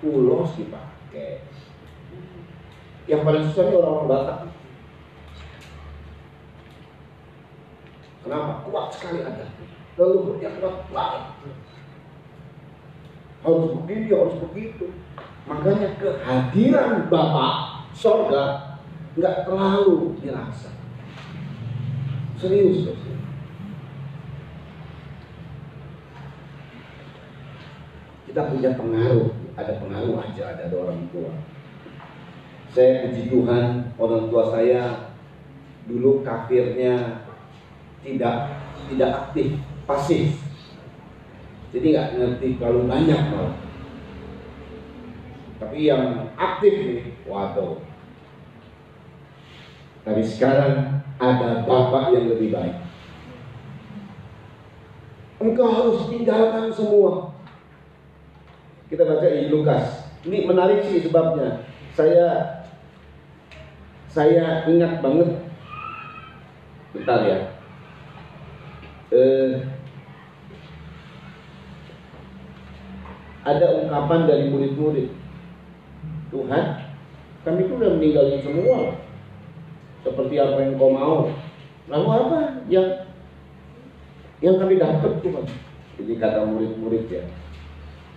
ulos dipakai. Yang paling susah ini orang-orang Batak. Kenapa? Kuat sekali ada. Leluhurnya kuat banget. Harus begini, harus begitu. Makanya kehadiran Bapa sorga nggak terlalu dirasa. Serius loh. Kita punya pengaruh, ada pengaruh aja, ada orang tua. Saya puji Tuhan, orang tua saya dulu kafirnya tidak aktif, pasif. Jadi nggak ngerti kalau banyak malah. Tapi yang aktif nih, waduh. Tapi sekarang ada Bapak yang lebih baik. Engkau harus tinggalkan semua. Kita baca di Lukas. Ini menarik sih sebabnya. Saya ingat banget. Bentar ya. Ada ungkapan dari murid-murid. Tuhan, kami itu udah meninggalin semua. Seperti apa yang Kau mau. Lalu apa yang yang kami dapat Tuhan. Ini kata murid-murid ya,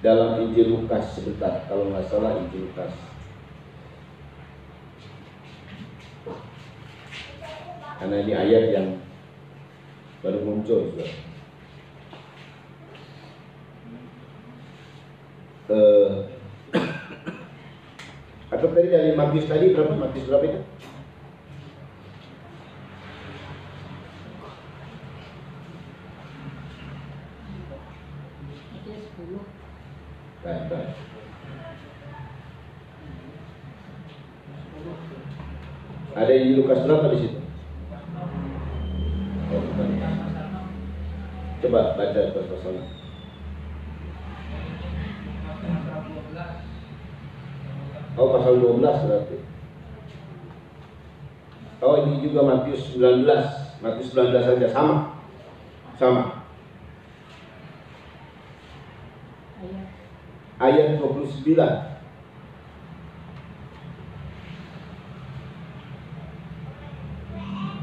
dalam Injil Lukas sebentar, kalau nggak salah Injil Lukas. Karena ini ayat yang baru muncul sudah. Atau tadi dari Matius tadi berapa? Matius berapa itu? Baik. Ada di Lukas berapa di situ? Oh, bukan. Coba baca pasalnya. Oh, pasal 12 berarti. Oh, ini juga Matius 19. Matius 19 saja sama. Ayat 29.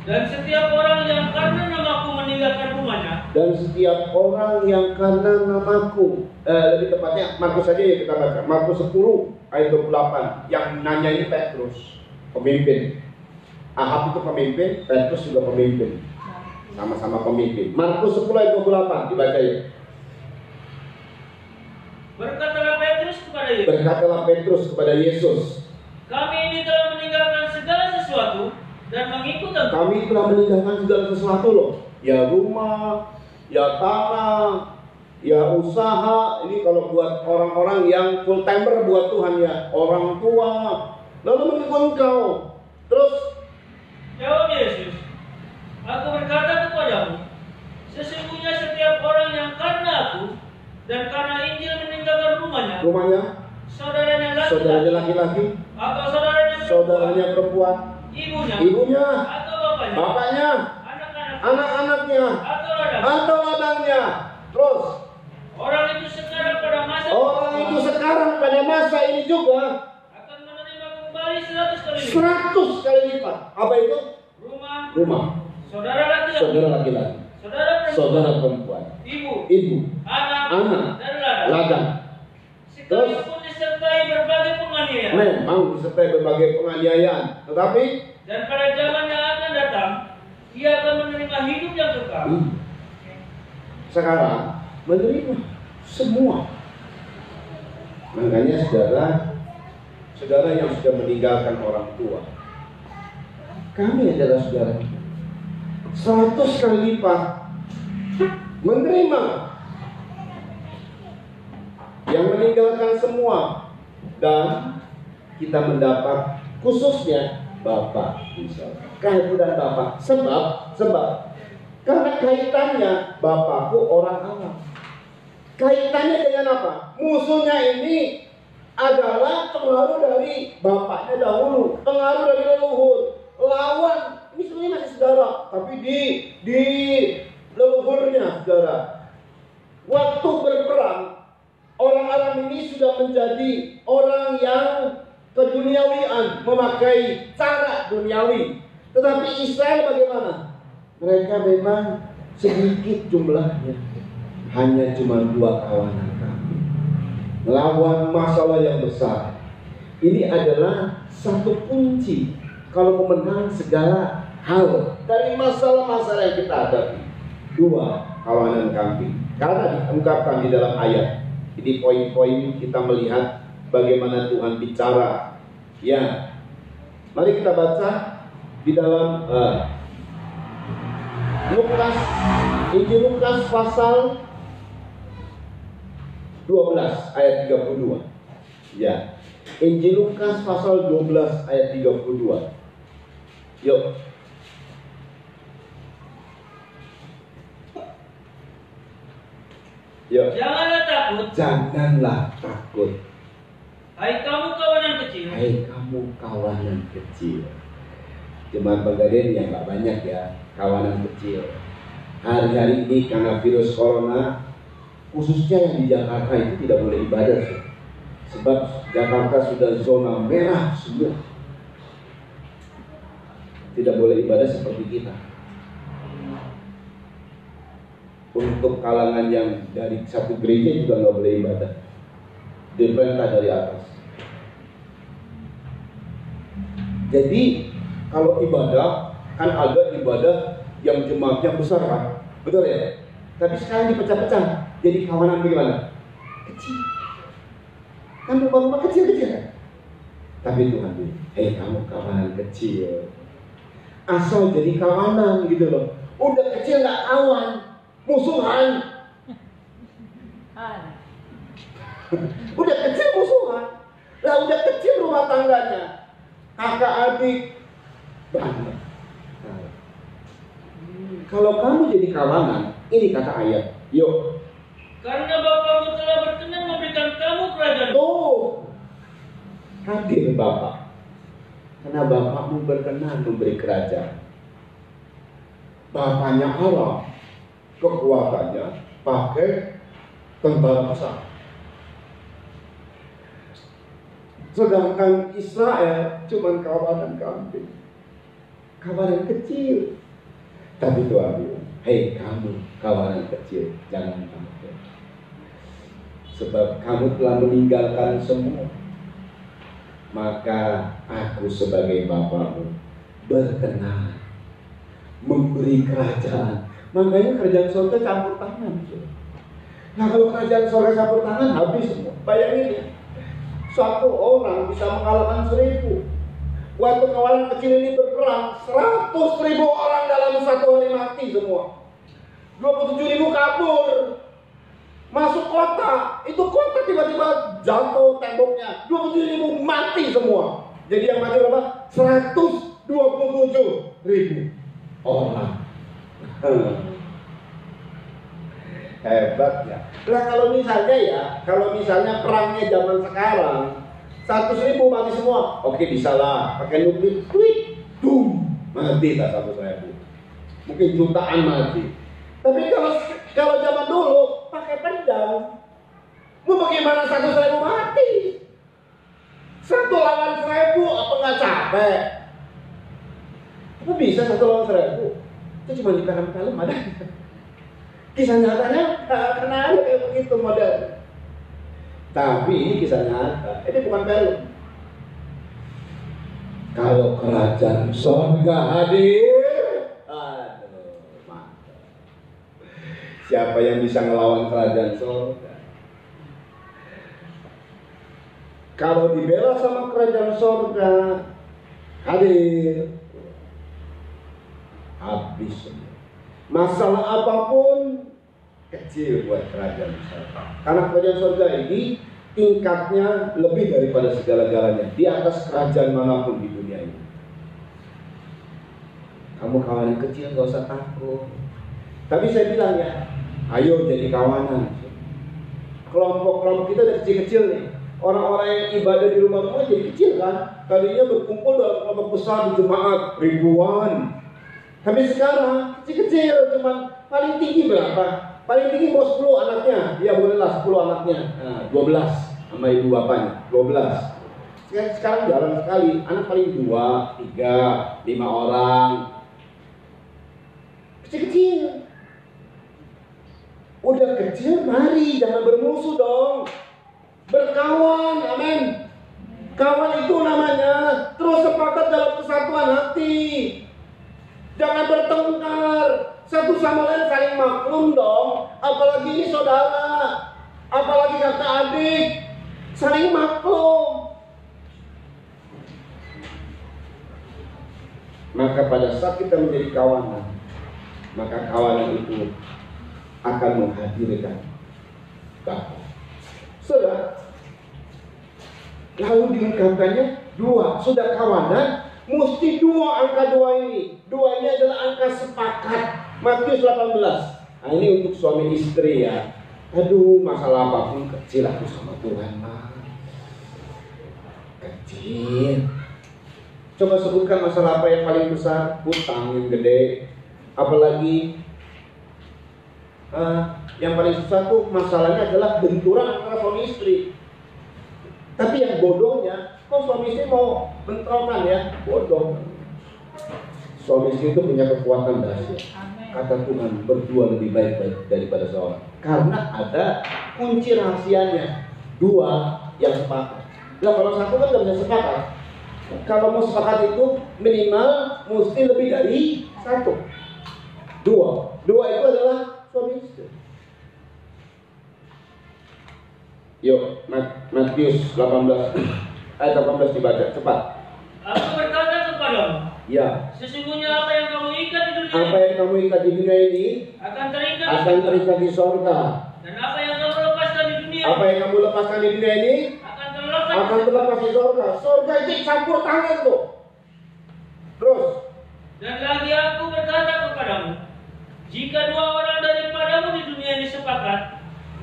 Dan setiap orang yang karena namaku meninggalkan rumahnya. Lebih tepatnya Markus saja ya kita baca. Markus 10 ayat 28. Yang nanya ini Petrus, pemimpin. Ahab itu pemimpin, Petrus juga pemimpin. Sama-sama pemimpin. Markus 10 ayat 28 dibaca ya. Berkatalah Petrus kepada Yesus. Kami ini telah meninggalkan segala sesuatu dan mengikut Engkau. Kami telah meninggalkan segala sesuatu loh. Ya rumah, ya tanah, ya usaha. Ini kalau buat orang-orang yang full timer buat Tuhan ya, orang tua. Lalu mengikut Engkau. Terus jawab Yesus, aku berkata kepadamu, sesungguhnya setiap orang yang karena aku dan karena Injil meninggalkan rumahnya, saudaranya laki-laki, atau saudaranya perempuan, ibunya, atau bapaknya, anak-anaknya, atau ladangnya. Terus orang itu sekarang pada masa ini juga akan menerima kembali 100 kali lipat. Apa itu? Rumah, saudara laki-laki, saudara perempuan, ibu, anak, dan ladang. Sekalipun disertai berbagai penganiayaan. Memang disertai berbagai penganiayaan. Tetapi dan pada zaman yang akan datang, ia akan menerima hidup yang kekal. Sekarang menerima semua. Makanya saudara yang sudah meninggalkan orang tua, kami adalah saudara 100 kali lipat menerima. Yang meninggalkan semua dan kita mendapat khususnya Bapak misalnya kehadiran Bapak sebab karena kaitannya Bapakku orang awam. Kaitannya dengan apa? Musuhnya ini adalah pengaruh dari bapaknya dahulu, pengaruh dari leluhur, lawan. Ini sebenarnya masih saudara, tapi di leluhurnya saudara. Waktu berperang, orang-orang ini sudah menjadi orang yang keduniawian, memakai cara duniawi. Tetapi Israel bagaimana? Mereka memang sedikit jumlahnya, hanya cuma 2 kawanan kami. Lawan masalah yang besar. Ini adalah satu kunci kalau memenang segala hal dari masalah-masalah yang kita hadapi. 2 kawanan kambing. Karena diungkapkan di dalam ayat. Ini poin-poin kita melihat bagaimana Tuhan bicara. Ya, mari kita baca di dalam Injil Lukas pasal 12 ayat 32. Ya, Injil Lukas pasal 12 ayat 32. Yuk. Janganlah takut. Hai kamu kawanan kecil. Jemaat Pegadaian yang gak banyak ya, kawanan kecil. Hari-hari ini karena virus corona, khususnya yang di Jakarta itu tidak boleh ibadah. Sebab Jakarta sudah zona merah semua. Tidak boleh ibadah seperti kita. untuk kalangan yang dari satu gereja juga nggak boleh ibadah. Diperintah dari atas. Jadi kalau ibadah kan ada ibadah yang jemaatnya besar kan, betul ya? Tapi sekarang dipecah-pecah. Jadi kawanan bagaimana? Kecil. Kan rumah kecil-kecil kan? Tapi Tuhan bilang, kamu kawanan kecil. Asal jadi kawanan gitu loh. Udah kecil nggak kawan, musuhan. Udah kecil musuhan. Lah udah kecil rumah tangganya, kakak adik berantem. Kalau kamu jadi kawanan, ini kata ayat, yuk. Karena Bapamu telah berkenan memberikan kamu kerajaan. Tuh, hadir Bapak. Karena Bapakmu berkenan memberi kerajaan. Bapaknya Allah, kekuatannya pakai tentara besar. Sedangkan Israel cuma kawanan kambing, kawanan kecil. Tapi Tuhan bilang, hei kamu kawanan kecil, jangan takut. Sebab kamu telah meninggalkan semua. Maka aku sebagai Bapamu berkenan memberi kerajaan. Makanya kerajaan surga campur tangan. Nah kalau kerajaan surga campur tangan habis semua. Bayangin ya, satu orang bisa mengalahkan 1000. Waktu kawanan kecil ini berperang, 100.000 orang dalam satu hari mati semua. 27.000 kabur. Masuk kota, itu kota tiba-tiba jatuh temboknya, 27.000 mati semua. Jadi yang mati berapa? 127.000 orang. Hebat ya. Nah kalau misalnya perangnya zaman sekarang 100.000 mati semua, oke bisa lah, pakai nuklir, klik, boom, mati tak 100.000. Mungkin jutaan mati. Tapi kalau zaman dulu pakai pedang, mau bagaimana 100.000 mati? 1 lawan 1.000, apa nggak capek? Apa bisa 1 lawan 1.000? Itu cuma di film-film ada. Kisah nyatanya karena ada kayak begitu model. Tapi ini kisah nyata, ini bukan film. Kalau kerajaan surga hadir, aduh, mantap. Siapa yang bisa ngelawan kerajaan surga? Kalau dibela sama kerajaan surga, hadir, habis semua. Masalah apapun kecil buat kerajaan surga. Karena kerajaan surga ini tingkatnya lebih daripada segala-galanya, di atas kerajaan manapun di dunia ini. Kamu kawanan kecil gak usah takut. Tapi saya bilang ya, ayo jadi kawanan. Kelompok-kelompok kita udah kecil-kecil nih. Orang-orang yang ibadah di rumah jadi kecil kan. Tadinya berkumpul dalam kelompok besar di jemaat ribuan. Tapi sekarang kecil-kecil, cuman paling tinggi berapa? Paling tinggi mau 10 anaknya. Ya bolehlah 10 anaknya. Nah, 12 sama ibu bapaknya, 12. Sekarang jarang sekali. Anak paling 2, 3, 5 orang. Kecil-kecil. Udah kecil, mari jangan bermusuh dong. Berkawan, amin. Kawan itu namanya terus sepakat dalam kesatuan hati. Jangan bertengkar, satu sama lain saling maklum dong. Apalagi ini saudara, apalagi kakak adik, saling maklum. Maka pada saat kita menjadi kawanan, maka kawanan itu akan menghadirkan Bapa. Saudara, lalu dilengkapkannya 2, sudah kawanan. Mesti 2 angka 2 ini. 2 ini adalah angka sepakat. Matius 18. Nah ini untuk suami istri ya. Aduh, masalah apapun kecil aku sama Tuhan mah. Kecil. Coba sebutkan masalah apa yang paling besar? Hutang yang gede. Apalagi yang paling susah tuh masalahnya adalah benturan antara suami istri. Tapi yang bodohnya, kok suami istri mau bentrokan ya? Bodoh. Suami istri itu punya kekuatan dahsyat. kata Tuhan, berdua lebih baik daripada seorang. Karena ada kunci rahasianya, dua yang sepakat. Nah, kalau satu kan nggak bisa sepakat. Kalau mau sepakat itu minimal mesti lebih dari satu. Dua itu adalah suami istri. Yuk, Matius 18 ayat 18 dibaca cepat. Aku berkata kepadamu, Ya, sesungguhnya apa yang kamu ikat di dunia apa yang kamu ikat di dunia ini akan terikat akan terikat di sorga. dan apa yang kamu lepaskan di dunia Apa yang kamu lepaskan di dunia ini akan terlepas di sorga. Sorga itu campur tangan tuh. Terus, Dan lagi aku berkata kepadamu, jika dua orang daripadamu di dunia ini sepakat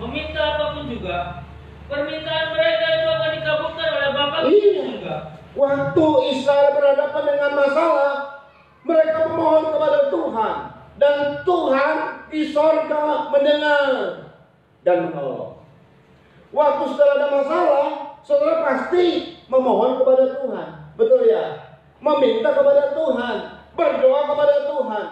meminta apapun juga, permintaan mereka itu akan dikabulkan oleh Bapa di surga. waktu Israel berhadapan dengan masalah, mereka memohon kepada Tuhan, dan Tuhan di sorga mendengar dan menolong. Waktu saudara ada masalah, saudara pasti memohon kepada Tuhan, betul ya? Meminta kepada Tuhan, berdoa kepada Tuhan.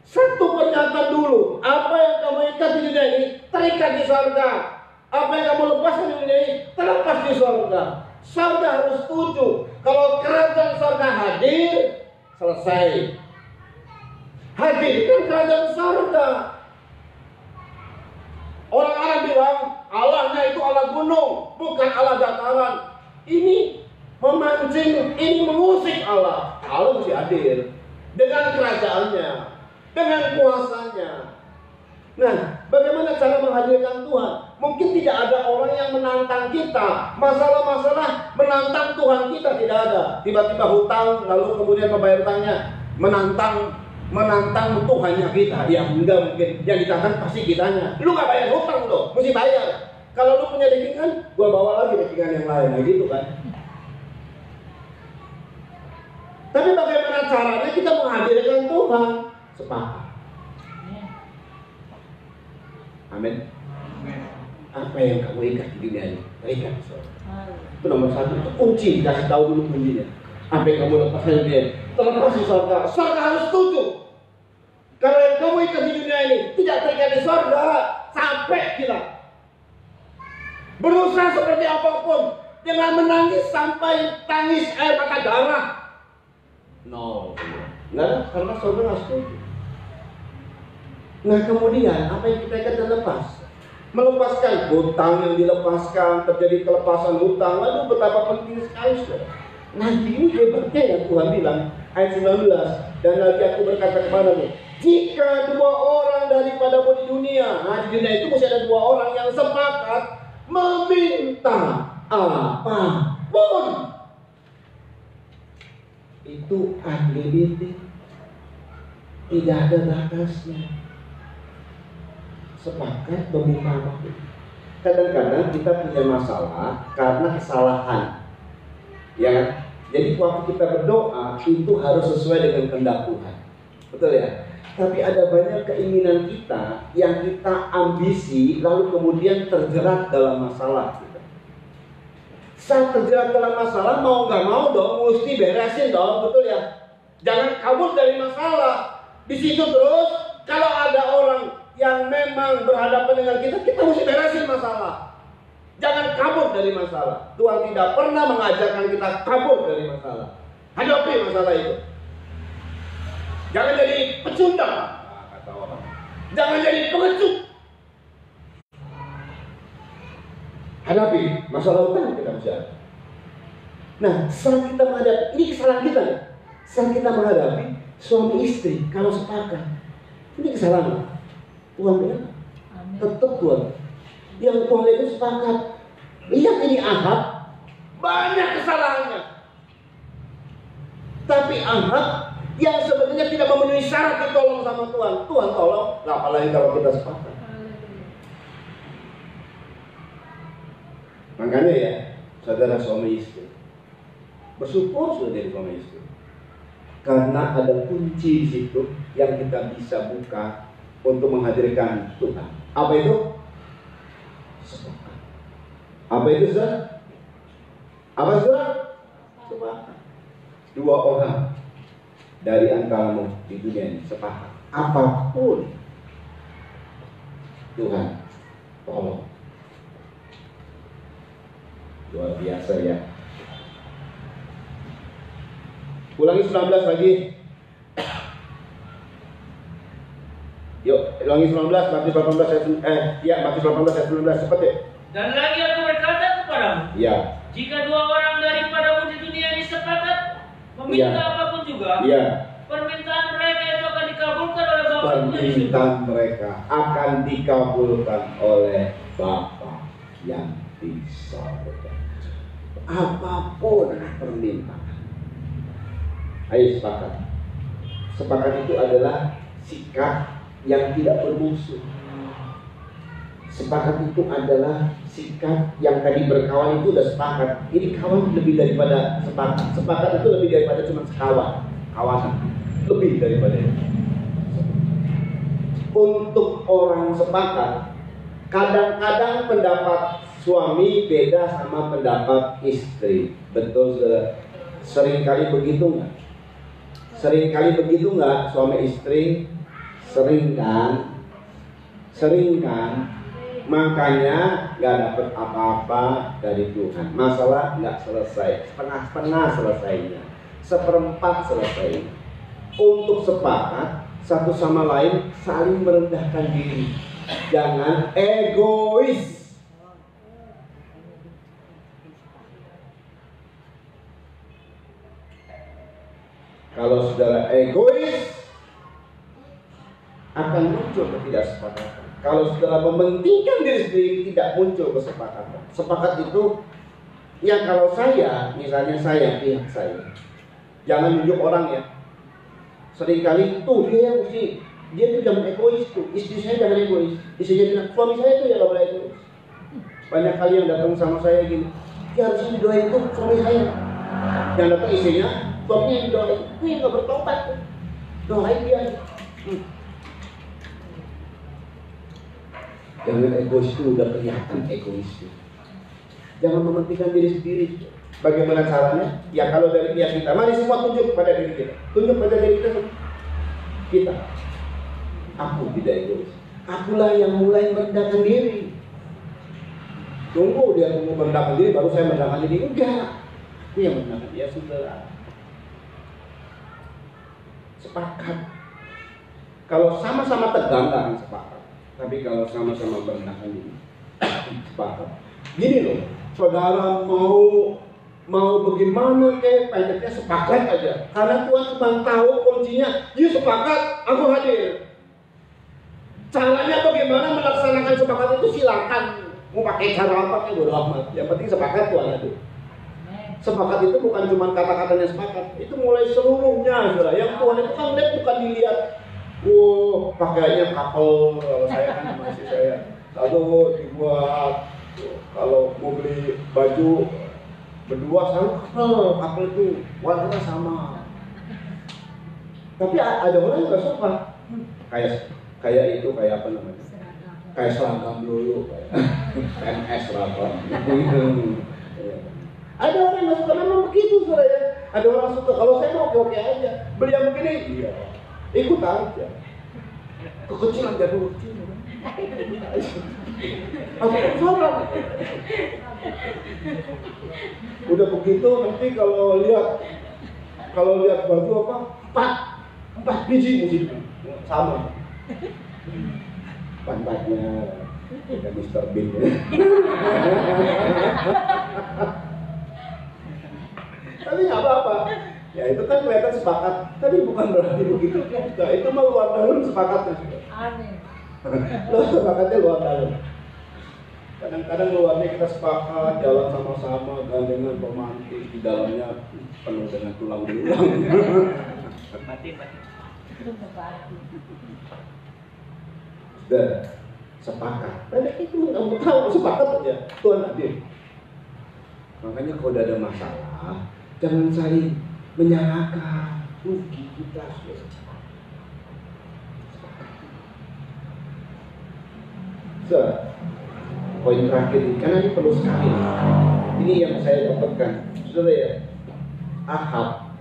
Satu pernyataan dulu, apa yang kamu ikat di dunia ini terikat di sorga. Apa yang kamu lepaskan di dunia ini terlepas di sorga. Sorga harus setuju. Kalau kerajaan sorga hadir, selesai. Hadirkan kerajaan sorga. Orang Arab bilang Allahnya itu Allah gunung, bukan Allah dataran. Ini memancing, ini mengusik Allah. Allah mesti hadir dengan kerajaannya, dengan kuasanya. Nah, bagaimana cara menghadirkan Tuhan? Mungkin tidak ada orang yang menantang kita. Masalah-masalah menantang Tuhan kita tidak ada. Tiba-tiba hutang, lalu kemudian membayar hutangnya. Menantang Tuhannya kita. Ya enggak mungkin. Yang ditantang pasti kitanya. Lu gak bayar hutang loh, mesti bayar. Kalau lu punya rekening, gua bawa lagi rekening yang lain. Nah gitu kan. Tapi bagaimana caranya kita menghadirkan Tuhan? Sepakat. Amin. Apa yang kamu ikat di dunia ini, terikat. Itu nomor satu. Itu kunci. Kasih tahu dulu kuncinya. Apa yang kamu lepaskan di dunia ini terlepas di sorga. Sorga harus setuju. Kalau yang kamu ikat di dunia ini tidak terikat di sorga, sampai kita berusaha seperti apapun dengan menangis sampai tangis air mata darah. No, nggak, karena sorga nggak setuju. Nah kemudian apa yang kita ikat dan lepas? Melepaskan hutang yang dilepaskan, terjadi kelepasan hutang. Lalu betapa penting sekali saudara. Nanti ini hebatnya ya Tuhan bilang ayat 19. Dan lagi aku berkata kepadamu, jika dua orang daripadamu di dunia, nah di dunia itu mesti ada dua orang yang sepakat meminta apapun, itu unlimited, tidak ada batasnya. Sepakat meminta apapun. Kadang-kadang kita punya masalah karena kesalahan, ya kan? Jadi waktu kita berdoa itu harus sesuai dengan kehendak Tuhan, betul ya? Tapi ada banyak keinginan kita yang kita ambisi, lalu kemudian terjerat dalam masalah kita. Saat terjerat dalam masalah, mau nggak mau dong, mesti beresin dong, betul ya? Jangan kabur dari masalah. Di situ terus, kalau ada orang yang memang berhadapan dengan kita mesti beresin masalah. Jangan kabur dari masalah. Tuhan tidak pernah mengajarkan kita kabur dari masalah. Hadapi masalah itu. Jangan jadi pecundang, kata orang. Jangan jadi pengecut. Hadapi masalah utama kita mesti ada. Nah, saat kita menghadapi, ini kesalahan kita ya. Saat kita menghadapi suami istri, kalau sepakat, ini kesalahan. Tuhan bilang, tetap Tuhan. Yang Tuhan itu sepakat. Lihat ini Ahab, banyak kesalahannya. Tapi Ahab yang sebenarnya tidak memenuhi syarat ditolong sama Tuhan, Tuhan tolong. Nah, apalagi kalau kita sepakat. Makanya ya, saudara suami istri, bersyukur sudah jadi suami istri. Karena ada kunci di situ yang kita bisa buka untuk menghadirkan Tuhan. Apa itu? Sepakat. Apa itu saudara? Apa saudara? Sepakat. Dua orang dari antaramu di dunia ini sepakat. apapun Tuhan tolong. Luar biasa ya. Ulangi 19 lagi. Yuk, ulangi 19, Matius 18 ayat 19 cepat ya. Dan lagi aku berkata kepadamu, Ya. jika dua orang daripadamu di dunia ini sepakat meminta Iya. apapun juga, Ya. permintaan mereka itu akan dikabulkan oleh Bapa yang di surga. Permintaan mereka akan dikabulkan oleh Bapa yang di sorga. Apapun permintaan. Ayo sepakat. Sepakat itu adalah sikap yang tidak bermusuh. Sepakat itu adalah sikap yang tadi berkawan itu udah sepakat. Ini kawan lebih daripada sepakat. Sepakat itu lebih daripada cuma sekawan, kawasan. Lebih daripada itu. Untuk orang sepakat, kadang-kadang pendapat suami beda sama pendapat istri. Betul, saudara? Seringkali begitu nggak? Seringkali begitu nggak suami istri? Sering kan? Sering kan? Makanya nggak dapat apa-apa dari Tuhan. Masalah nggak selesai, setengah-setengah selesainya, seperempat selesainya. Untuk sepakat satu sama lain saling merendahkan diri. Jangan egois. Kalau saudara egois, akan muncul ketidaksepakatan. Kalau saudara mementingkan diri sendiri, tidak muncul kesepakatan. Sepakat itu, ya kalau saya, misalnya saya, pihak saya, jangan nunjuk orang ya. Seringkali tuh dia tuh jangan egois tuh. Istri saya jangan egois. Istrinya bilang, suami saya tuh ya gak boleh egois. Banyak kali yang datang sama saya gini, ya harusnya didoain tuh suami saya. Yang datang istrinya, suaminya yang didoain. Itu yang gak bertobat tuh. Doain dia. Jangan egois itu udah kelihatan egois itu. Jangan mementingkan diri sendiri. Bagaimana caranya? Ya kalau dari pihak kita, mari semua tunjuk pada diri kita. Tunjuk pada diri kita. Kita. Aku tidak egois. Akulah yang mulai merendahkan diri. Tunggu dia tunggu merendahkan diri, baru saya merendahkan diri. Enggak. Aku yang merendahkan dia sudah. Sepakat. Kalau sama-sama tegang tak akan sepakat. Tapi kalau sama-sama merendahkan diri, sepakat. Gini loh, saudara mau bagaimana pendeknya sepakat aja. Karena Tuhan cuma tahu kuncinya. Dia sepakat, aku hadir. Caranya bagaimana melaksanakan sepakat itu silakan. Mau pakai cara apa kan bodo amat. Yang penting sepakat Tuhan hadir. Sepakat itu bukan cuma kata-katanya sepakat. Itu mulai seluruhnya, saudara. Yang Tuhan itu kan lihat bukan dilihat. Pakaiannya couple, kalau saya kan masih saya. Lalu dibuat kalau mau beli baju berdua selalu couple itu warnanya sama. Tapi ada orang yang nggak suka. Kayak itu kayak apa namanya? Kayak seragam dulu, kayak PNS seragam. Ada orang yang nggak suka, memang begitu saudara ya. Ada orang suka. Kalau saya mau oke aja. Beli yang begini, iya. Ikut aja. Kekecilan jatuh kecil. Aku salah. Udah begitu nanti kalau lihat baju apa? Empat biji mesti sama. Pantatnya ada Mr. Bean ya. Tapi nggak apa-apa. Ya itu kan kelihatan sepakat, tapi bukan berarti begitu juga. Itu mah luar dalam sepakatnya. Amin. Sepakatnya luar dalam. Kadang-kadang luarnya kita sepakat, jalan sama-sama, gandengan romantis, di dalamnya penuh dengan tulang belulang. Mati. Sudah sepakat. Tapi itu kamu tahu sepakat aja Tuhan hadir. Makanya kalau udah ada masalah, jangan saling menyalahkan. Rugi kita sudah. Poin terakhir ini, karena ini perlu sekali. Ini yang saya dapatkan, saudara ya. Ahab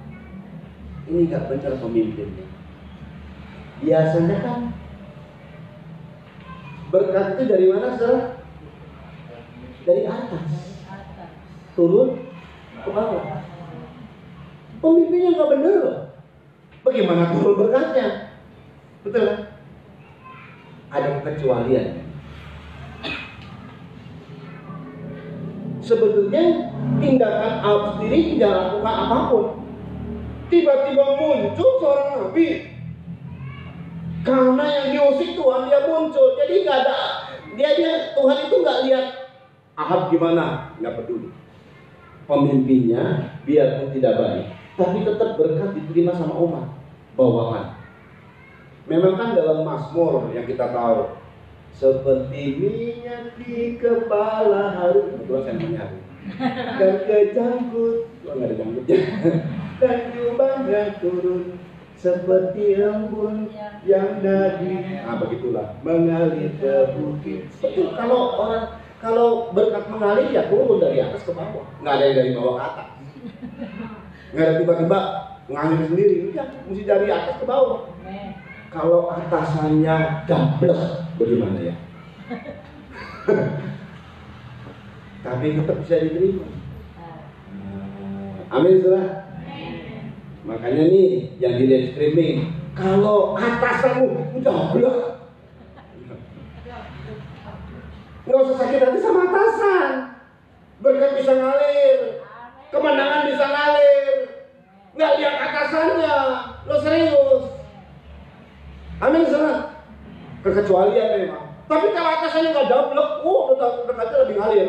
ini nggak benar pemimpinnya. biasanya kan berkat itu dari mana, saudara? Dari atas turun ke bawah. Pemimpinnya nggak bener loh. Bagaimana turun berkatnya? Betul kan? Ada kekecualian. Sebetulnya tindakan Allah sendiri tidak lakukan apapun. Tiba-tiba muncul seorang nabi. Karena yang diusik Tuhan, dia muncul. Jadi nggak ada, dia Tuhan itu nggak lihat Ahab gimana, nggak peduli. Pemimpinnya biarpun tidak baik, tapi tetap berkat diterima sama umat bawahan. Memang kan dalam Mazmur yang kita tahu, seperti minyak di kepala Harun, kebetulan saya menyaru, dan kejangkut, nggak ada jangkutnya, dan jubahnya turun seperti embun yang dari, begitulah mengalir ke bukit. Betul, kalau berkat mengalir ya turun dari atas ke bawah, nggak ada yang dari bawah ke atas, nggak ada tiba-tiba mengalir sendiri, ya mesti dari atas ke bawah. Kalau atasannya gablek, bagaimana ya? Tapi tetap bisa diterima. Amin, saudara. Makanya nih yang di live streaming, kalau atasanmu gablek, nggak usah sakit hati sama atasan. Berkat bisa ngalir, kemenangan bisa ngalir. Nggak lihat atasannya, lo serius. Amin, saudara. Kekecualian memang. Tapi kalau atasannya nggak dablek, berkatnya lebih ngalir.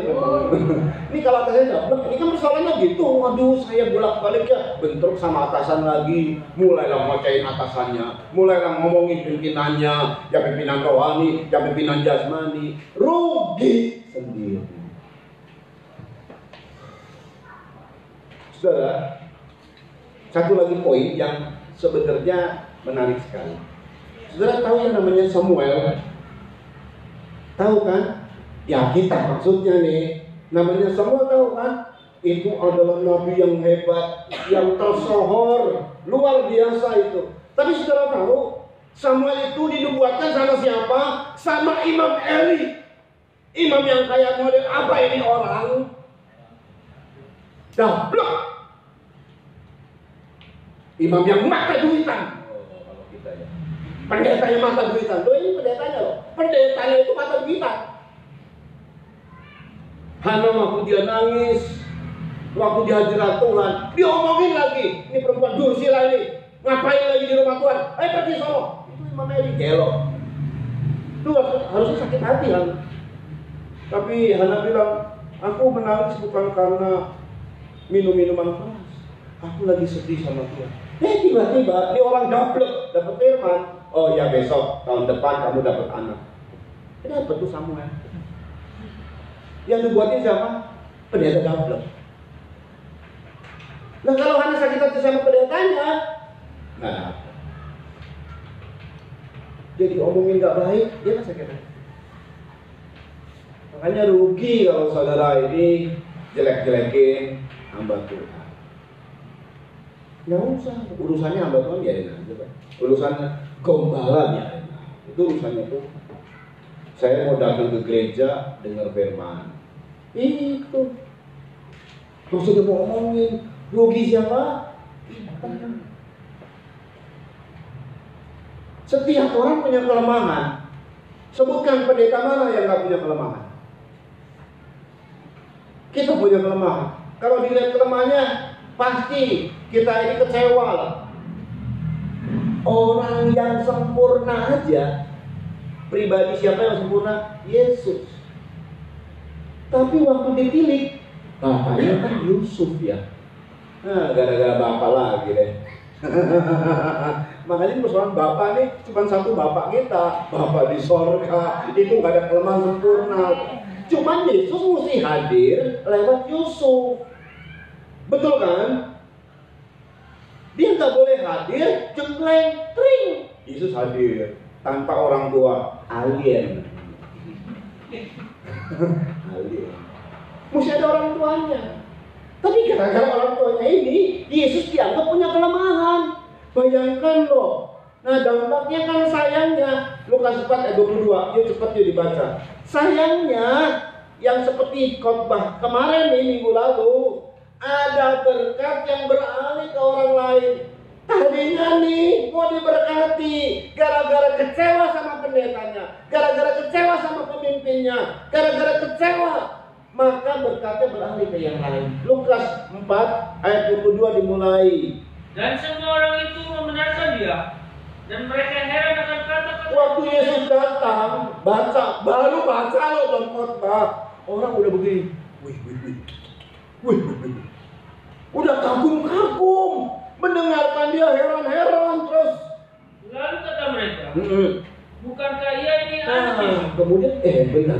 Ini kalau atasannya dablek, ini kan persoalannya gitu. Waduh, saya bolak-balik ya bentrok sama atasan lagi. Mulailah ngocehin atasannya, mulailah ngomongin pimpinannya, yang pimpinan rohani, yang pimpinan jasmani. Rugi sendiri. Saudara, satu lagi poin yang sebenarnya menarik sekali. Saudara tahu yang namanya Samuel? Tahu kan? Ya kita maksudnya nih, namanya Samuel, tahu kan? Itu adalah nabi yang hebat, yang tersohor, luar biasa itu. Tapi saudara tahu, Samuel itu dinubuatkan sama siapa? Sama Imam Eli. Imam yang kayak model apa ini orang? Dablek. Imam yang mata duitan. Kalau kita ya. Pendetanya mata duitan. Loh, ini pendetanya loh. Pendetanya itu mata duitan. Hana waktu dia nangis, waktu di hadirat Tuhan, diomongin lagi. Ini perempuan Dursila ini, ngapain lagi di rumah Tuhan? Ayo pergi sono. Itu Imam Eli gelo. Itu harusnya sakit hati kan. Tapi Hana bilang, aku menangis bukan karena minum-minuman keras. Aku lagi sedih sama Tuhan. Tiba-tiba ini orang dablek dapat firman. Oh ya, besok tahun depan kamu dapat anak. Ini dapat tuh Samuel. Yang dibuatin siapa? Pendeta dablek. Nah kalau Hana sakit hati sama pendetanya, nggak dapat. Jadi omongin nggak baik, dia nggak sakit hati. Makanya rugi kalau saudara ini jelek-jelekin hamba Tuhan. Nggak usah, urusannya hamba Tuhan biarin aja, Pak. Urusannya gembala biarin. Itu urusannya tuh. Saya mau datang ke gereja dengar firman. Itu. Maksudnya mau ngomongin rugi siapa? Setiap orang punya kelemahan. Sebutkan pendeta mana yang nggak punya kelemahan? Kita punya kelemahan. Kalau dilihat kelemahannya, pasti kita ini kecewa lah. Orang yang sempurna aja, pribadi siapa yang sempurna? Yesus. Tapi waktu dipilih, bapaknya kan Yusuf ya. Nah, gara-gara bapak lagi deh. Makanya persoalan bapak nih cuma satu bapak kita, bapak di sorga. Itu gak ada kelemahan sempurna. Cuman Yesus mesti hadir lewat Yusuf. Betul kan? Dia nggak boleh hadir jengkleng tring. Yesus hadir tanpa orang tua, alien. Alien. Mesti ada orang tuanya. Tapi gara-gara orang tuanya ini, Yesus dianggap punya kelemahan. Bayangkan loh, Nah, dampaknya kan sayangnya Lukas 4 ayat 22, dia cepat dia dibaca. Sayangnya yang seperti khotbah kemarin nih, minggu lalu, ada berkat yang beralih ke orang lain. Tadinya nih mau diberkati, gara-gara kecewa sama pendetanya, gara-gara kecewa sama pemimpinnya, gara-gara kecewa, maka berkatnya beralih ke yang lain. Lukas 4 ayat 22 dimulai. Dan semua orang itu membenarkan dia, dan mereka heran akan kata-kata. Waktu Yesus datang, baru baca loh dalam khotbah, orang udah begini, wih, udah kagum-kagum, mendengarkan dia heran-heran terus. Lalu kata mereka, bukankah ia ini anak Nah, Yusuf? kemudian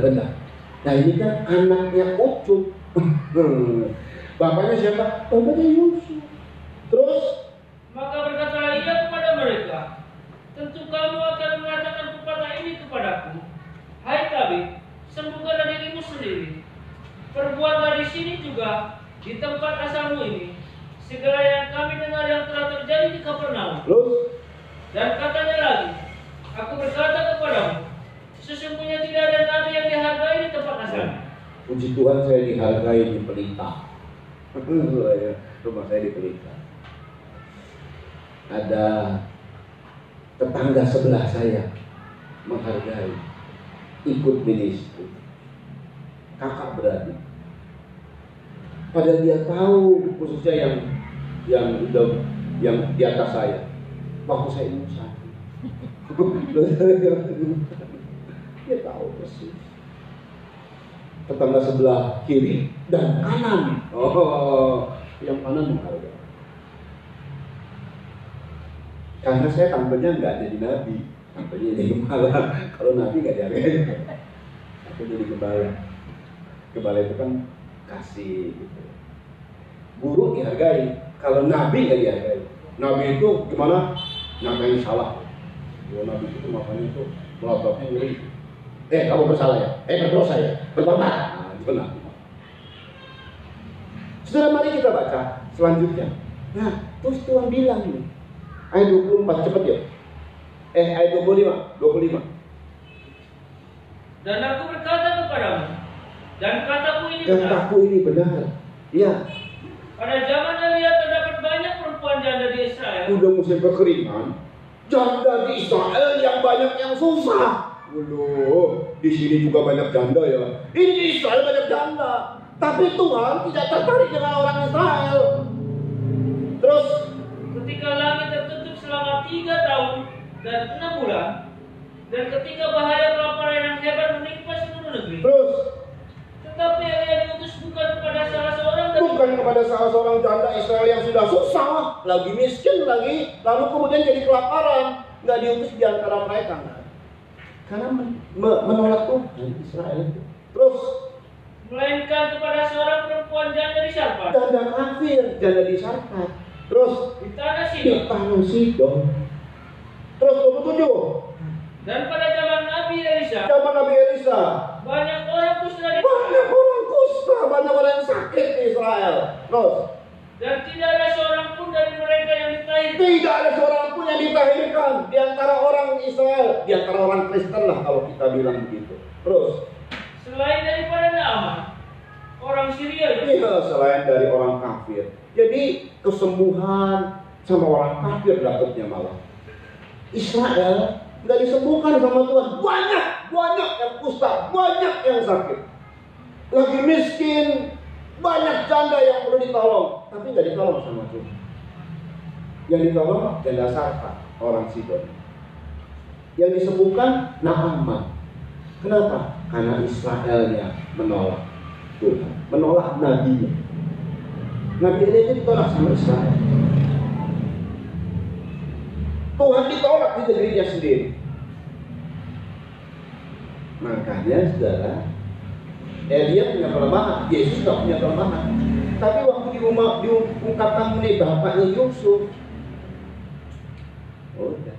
benar. Nah, ini kan anaknya Ucup. Bapaknya siapa? Bapaknya Yusuf. Terus Maka berkatalah ia kepada mereka, tentu kamu akan mengatakan pepatah ini kepadaku, hai tabib, sembuhkanlah dirimu sendiri. Perbuatlah di sini juga, di tempat asalmu ini, segala yang kami dengar yang telah terjadi di Kapernaum. Terus Dan katanya lagi, aku berkata kepadamu, sesungguhnya tidak ada nabi yang dihargai di tempat asalnya. puji Tuhan saya dihargai di Pelita. Rumah saya di Pelita. Ada tetangga sebelah saya menghargai, ikut ministry, kakak beradik. Padahal dia tahu, khususnya yang di atas saya, waktu saya ingin sakit. Dia tahu persis. Tetangga sebelah kiri dan kanan. Oh, yang kanan menghargai. Karena saya tampilnya nggak jadi nabi, tampilnya jadi gembala. Kalau nabi nggak dihargai, aku jadi gembala. Gembala itu kan kasih gitu. Guru dihargai, kalau nabi nggak dihargai. Nabi itu gimana? Nabi yang salah. Kalau nabi itu makanya itu melototnya ngeri. Kamu bersalah ya? Berdosa ya? Bertobat. Nah, itu nabi. Saudara, mari kita baca selanjutnya. Nah, terus Tuhan bilang nih, ayat 24, cepat ya. Ayat 25. Dan aku berkata kepadamu, dan kataku ini Dan benar. kataku ini benar. Iya. Pada zaman Elia terdapat banyak perempuan janda di Israel. Udah musim kekeringan, janda di Israel yang banyak yang susah. Waduh, di sini juga banyak janda ya. Ini di Israel banyak janda. Tapi Tuhan tidak tertarik dengan orang Israel. Terus Ketika langit tertutup selama 3 tahun dan 6 bulan, dan ketika bahaya kelaparan yang hebat menimpa seluruh negeri, Terus tetapi Elia diutus bukan kepada salah seorang janda Israel yang sudah susah, lagi miskin lagi, lalu kemudian jadi kelaparan, nggak diutus di antara mereka, nggak. Karena menolak Tuhan Israel itu. Terus melainkan kepada seorang perempuan janda di Sarfat, janda kafir, janda di Sarfat. Terus di tanah di Sidon. tanah Sidon. Terus 27. Dan pada zaman Nabi Elisa, Zaman Nabi Elisa, banyak orang kusta di banyak orang kusta, banyak orang yang sakit di Israel. Terus dan tidak ada seorang pun dari mereka yang ditahir. tidak ada seorang pun yang ditahirkan di antara orang Israel, di antara orang Kristen lah kalau kita bilang begitu. Terus Selain daripada Naaman, orang Syria itu. iya, selain dari orang kafir. Jadi kesembuhan sama orang kafir dapatnya malah. Israel nggak disembuhkan sama Tuhan. Banyak yang kusta, banyak yang sakit. Lagi miskin, banyak janda yang perlu ditolong, tapi nggak ditolong sama Tuhan. Yang ditolong janda Sarfat, orang Sidon. Yang disembuhkan Naaman. Kenapa? Karena Israelnya menolak Tuhan, menolak nabinya. Nabi Elia itu ditolak sama Israel. Tuhan ditolak di negerinya sendiri. Makanya saudara, Elia punya kelemahan, Yesus tidak punya kelemahan. Tapi waktu diungkapkan oleh bapaknya Yusuf, udah.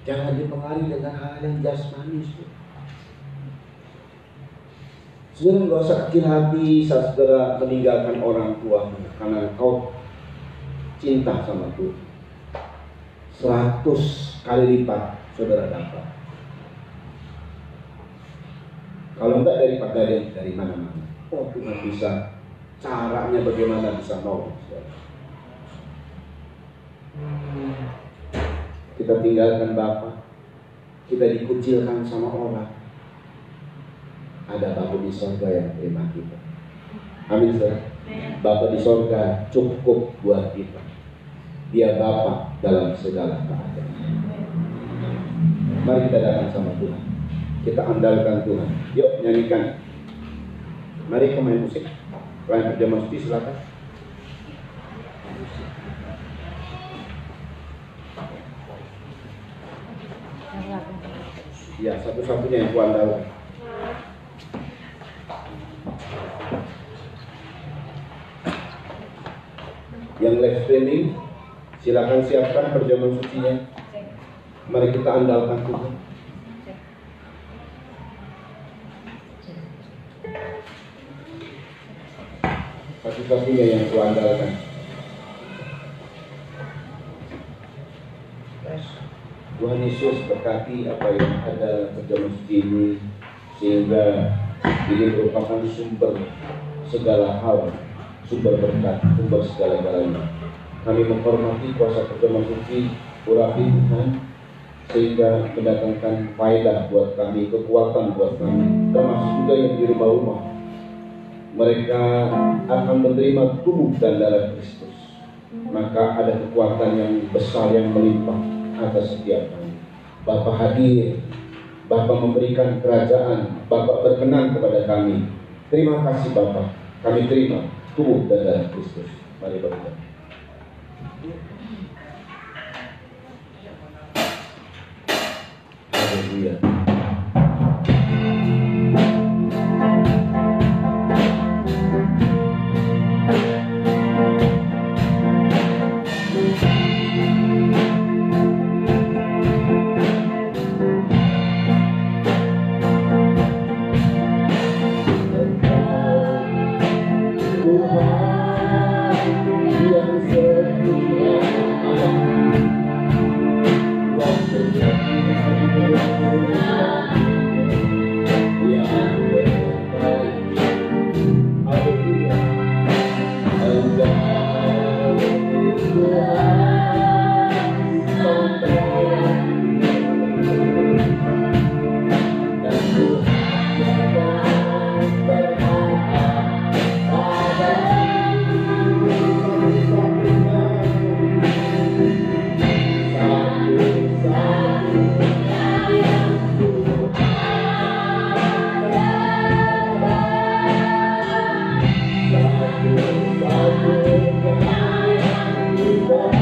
Jangan dipengaruhi dengan hal yang jasmani. Saudara nggak usah kecil hati saat saudara meninggalkan orang tua karena kau cinta sama Tuhan. 100 kali lipat saudara dapat. Kalau enggak dari mana-mana. Oh, Tuhan bisa, caranya bagaimana bisa nolong. Kita tinggalkan Bapa, kita dikucilkan sama orang. Ada Bapa di sorga yang terima kita. Amin, saudara. Bapa di sorga cukup buat kita. Dia Bapa dalam segala keadaan. Mari kita datang sama Tuhan. Kita andalkan Tuhan. Yuk nyanyikan. Mari kita main musik. Kalian kerja mesti silakan. Ya, satu-satunya yang kuandalkan. Yang live streaming, silakan siapkan perjamuan sucinya. Mari kita andalkan Tuhan. Satu-satunya yang kuandalkan. Tuhan Yesus berkati apa yang ada perjamuan suci ini, sehingga ini merupakan sumber segala hal, sumber berkat, sumber segala-galanya. Kami menghormati kuasa perjamuan suci, urapi Tuhan, sehingga mendatangkan faedah buat kami, kekuatan buat kami, termasuk juga yang di rumah-rumah. Mereka akan menerima tubuh dan darah Kristus. Maka ada kekuatan yang besar yang melimpah atas setiap kami. Bapa hadir, Bapa memberikan kerajaan, Bapa berkenan kepada kami. Terima kasih Bapa, kami terima tubuh dan darah Kristus. Mari berdoa. Haleluya. Bye.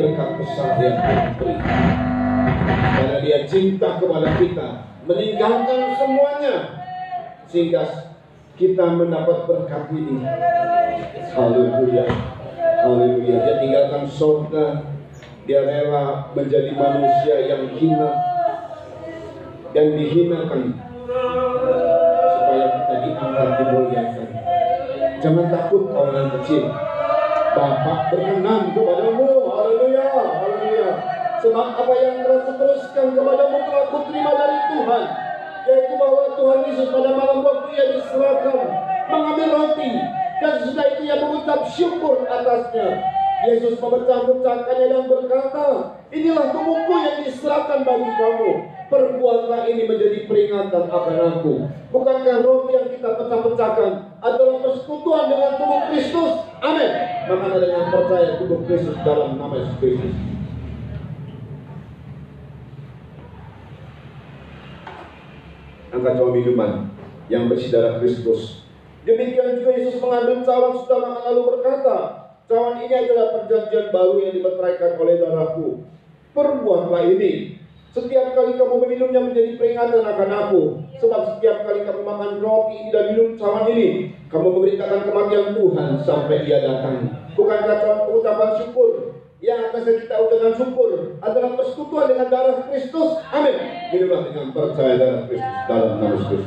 berkat besar yang Tuhan beri. Karena Dia cinta kepada kita, meninggalkan semuanya sehingga kita mendapat berkat ini. Haleluya, haleluya. Dia tinggalkan surga, Dia rela menjadi manusia yang hina dan dihinakan supaya kita diangkat, dimuliakan. Jangan takut orang kecil, Bapak berkenan kepadamu. Haleluya, haleluya. Sebab apa yang telah kuteruskan kepadamu telah kuterima dari Tuhan, yaitu bahwa Tuhan Yesus pada malam waktu Ia diserahkan mengambil roti, dan sesudah itu Ia mengucap syukur atasnya. Yesus memecah-mecahkannya dan berkata, inilah tubuhku yang diserahkan bagi kamu. Perbuatlah ini menjadi peringatan akan aku. Bukankah roti yang kita pecah-pecahkan adalah persekutuan dengan tubuh Kristus? Amin. Makanya dengan percaya tubuh Kristus dalam nama Yesus Kristus. Angkat cawan minuman yang bersih darah Kristus. Demikian juga Yesus mengambil cawan sudah makan lalu berkata, cawan ini adalah perjanjian baru yang dimeteraikan oleh darahku. Perbuatlah ini setiap kali kamu meminumnya menjadi peringatan akan aku. Sebab setiap kali kamu makan roti ini dan minum cawan ini, kamu memberitakan kematian Tuhan sampai Ia datang. Bukankah cawan pengucapan syukur yang akan kita ucapkan syukur adalah persekutuan dengan darah Kristus? Amin. Minumlah dengan percaya darah Kristus dalam nama Kristus.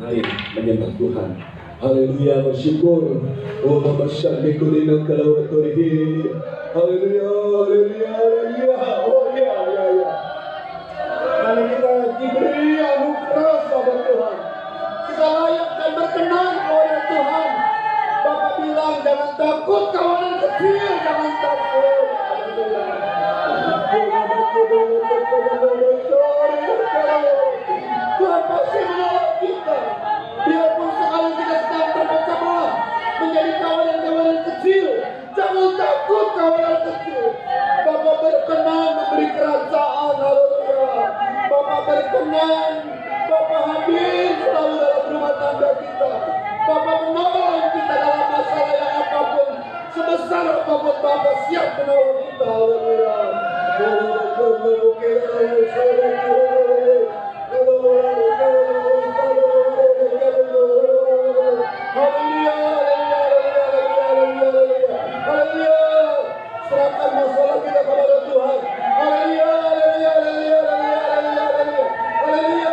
Mari menyembah Tuhan. Haleluya, bersyukur. Oh, bersyukur dengan kelauratorihi. Haleluya, haleluya, haleluya. Oh ya, ya, ya. Karena kita diberi anugerah sama Tuhan, kita layak dan berkenan oleh Tuhan. Bapak bilang jangan takut kawanan kecil, jangan takut. Tuhan pasti menolong kita. Biarpun sekali kita sedang terpecah belah menjadi kawanan-kawanan kecil, jangan takut kawanan kecil. Bapak berkenan memberi kerajaan. Haleluya. Bapak berkenan, Bapak hadir selalu dalam rumah tangga kita. Bapak menolong kita dalam masalah yang apapun, sebesar apapun Bapak siap menolong kita. Haleluya. Serahkan masalah kita kepada Tuhan. Haleluya, haleluya, haleluya, haleluya, haleluya,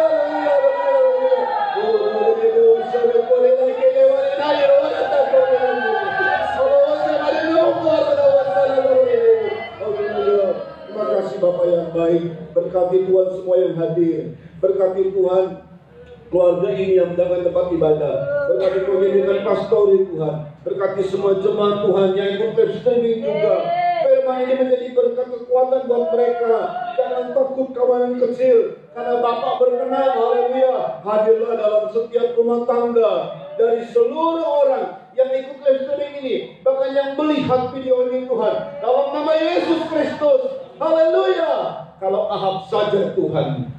Terima kasih Bapak yang baik. Berkati Tuhan semua yang hadir. Berkati Tuhan keluarga ini yang mendapat tempat ibadah. Berkati Tuhan dengan pastori Tuhan. Berkati semua jemaat Tuhan yang ikut live streaming juga. Firman ini menjadi berkat kekuatan buat mereka. Jangan takut kawanan kecil, karena Bapak berkenan. Haleluya. Hadirlah dalam setiap rumah tangga dari seluruh orang yang ikut live streaming ini, bahkan yang melihat video ini Tuhan, dalam nama Yesus Kristus. Haleluya. Kalau Ahab saja Tuhan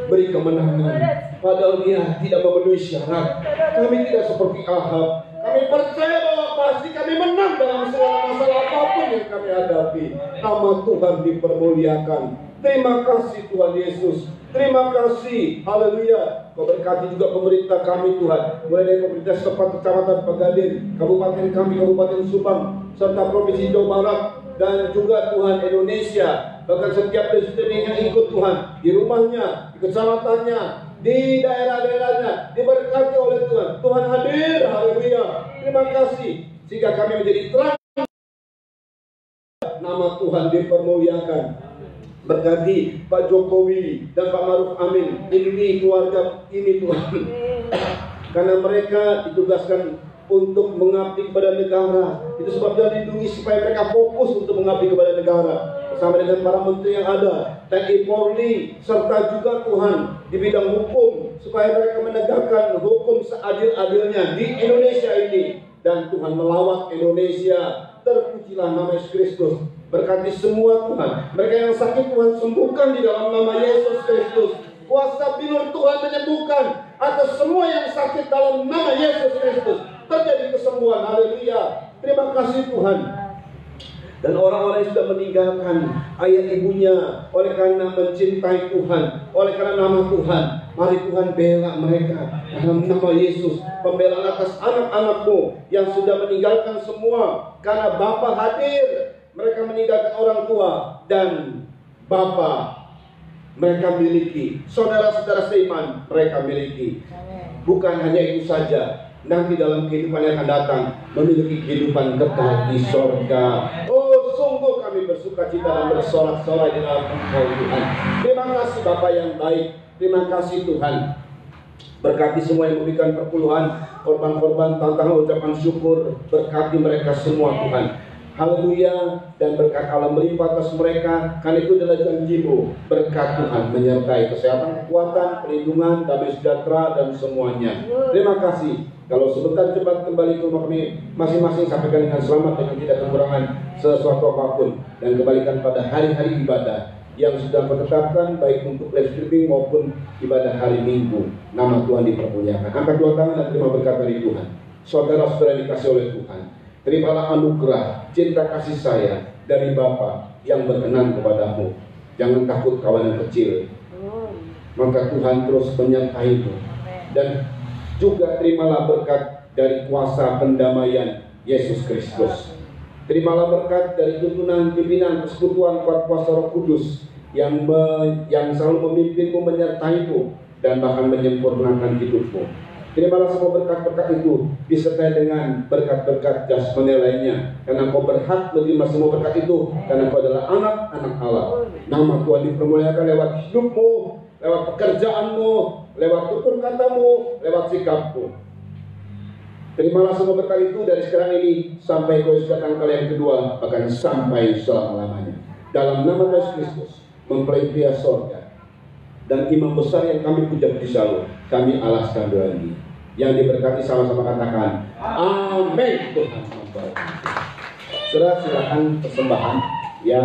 beri kemenangan, padahal dia tidak memenuhi syarat. Kami tidak seperti Ahab. Kami percaya bahwa pasti kami menang dalam segala masalah apapun yang kami hadapi. Nama Tuhan dipermuliakan. Terima kasih Tuhan Yesus. Terima kasih. Haleluya. Kau berkati juga pemerintah kami Tuhan, mulai dari pemerintah setempat Kecamatan Pegadaian, kabupaten kami, Kabupaten Subang, serta Provinsi Jawa Barat, dan juga Tuhan Indonesia. Bahkan setiap presiden yang ikut Tuhan, di rumahnya, di kecamatannya, di daerah-daerahnya, diberkati oleh Tuhan. Tuhan hadir. Haleluya. Terima kasih sehingga kami menjadi terang. Nama Tuhan dipermuliakan. Berkati Pak Jokowi dan Pak Maruf Amin, ini keluarga ini Tuhan, karena mereka ditugaskan untuk mengabdi kepada negara. Itu sebabnya lindungi supaya mereka fokus untuk mengabdi kepada negara bersama dengan para menteri yang ada, TNI, Polri, serta juga Tuhan di bidang hukum, supaya mereka menegakkan hukum seadil-adilnya di Indonesia ini. Dan Tuhan melawat Indonesia. Terpujilah nama Yesus Kristus. Berkati semua Tuhan. Mereka yang sakit Tuhan sembuhkan di dalam nama Yesus Kristus. Kuasa bilur Tuhan menyembuhkan atas semua yang sakit dalam nama Yesus Kristus. Terjadi kesembuhan. Haleluya. Terima kasih Tuhan. Dan orang-orang yang sudah meninggalkan ayah ibunya oleh karena mencintai Tuhan, oleh karena nama Tuhan, mari Tuhan bela mereka dalam nama Yesus. Pembelaan atas anak-anakmu yang sudah meninggalkan semua karena Bapa hadir. Mereka meninggalkan orang tua dan Bapa mereka miliki, saudara-saudara seiman mereka miliki. Bukan hanya itu saja, nanti dalam kehidupan yang akan datang memiliki kehidupan kekal di sorga. Oh, sungguh kami bersuka cita dan bersorak-sorai di dalam Engkau Tuhan. Terima kasih Bapa yang baik. Terima kasih Tuhan. Berkati semua yang memberikan perpuluhan, korban-korban, tantangan, ucapan syukur. Berkati mereka semua Tuhan. Haleluya, dan berkat Allah melimpah atas mereka, karena itu adalah janji-Mu. Berkat Tuhan menyertai kesehatan, kekuatan, perlindungan, damai sejahtera dan semuanya. Terima kasih. Kalau sebentar cepat kembali ke rumah kami masing-masing, sampaikan dengan selamat dengan tidak kekurangan sesuatu apapun, dan kembalikan pada hari-hari ibadah yang sudah menetapkan baik untuk live streaming maupun ibadah hari Minggu. Nama Tuhan dipermuliakan. Angkat dua tangan dan terima berkat dari Tuhan. Saudara-saudara dikasih oleh Tuhan, terimalah anugerah, cinta kasih sayang dari Bapa yang berkenan kepadamu. Jangan takut kawan yang kecil, maka Tuhan terus menyertai-mu. Dan juga terimalah berkat dari kuasa pendamaian Yesus Kristus. Terimalah berkat dari tuntunan pimpinan persekutuan kuasa Roh Kudus yang selalu memimpinmu, menyertai-mu, dan bahkan menyempurnakan hidupmu. Terimalah semua berkat-berkat itu disertai dengan berkat-berkat jasmani lainnya, karena Kau berhak menerima semua berkat itu, karena Kau adalah anak-anak Allah. Nama Tuhan dipermuliakan lewat hidupmu, lewat pekerjaanmu, lewat tutur katamu, lewat sikapmu. Terimalah semua berkat itu dari sekarang ini sampai Kau datang kali yang kedua, bahkan sampai selama-lamanya. Dalam nama Yesus Kristus, mempelai pria sorga dan imam besar yang kami puja-puji selalu, kami alaskan doa ini. Yang diberkati sama-sama katakan amin. Tuhan memberkati. Saudara, silakan persembahan ya.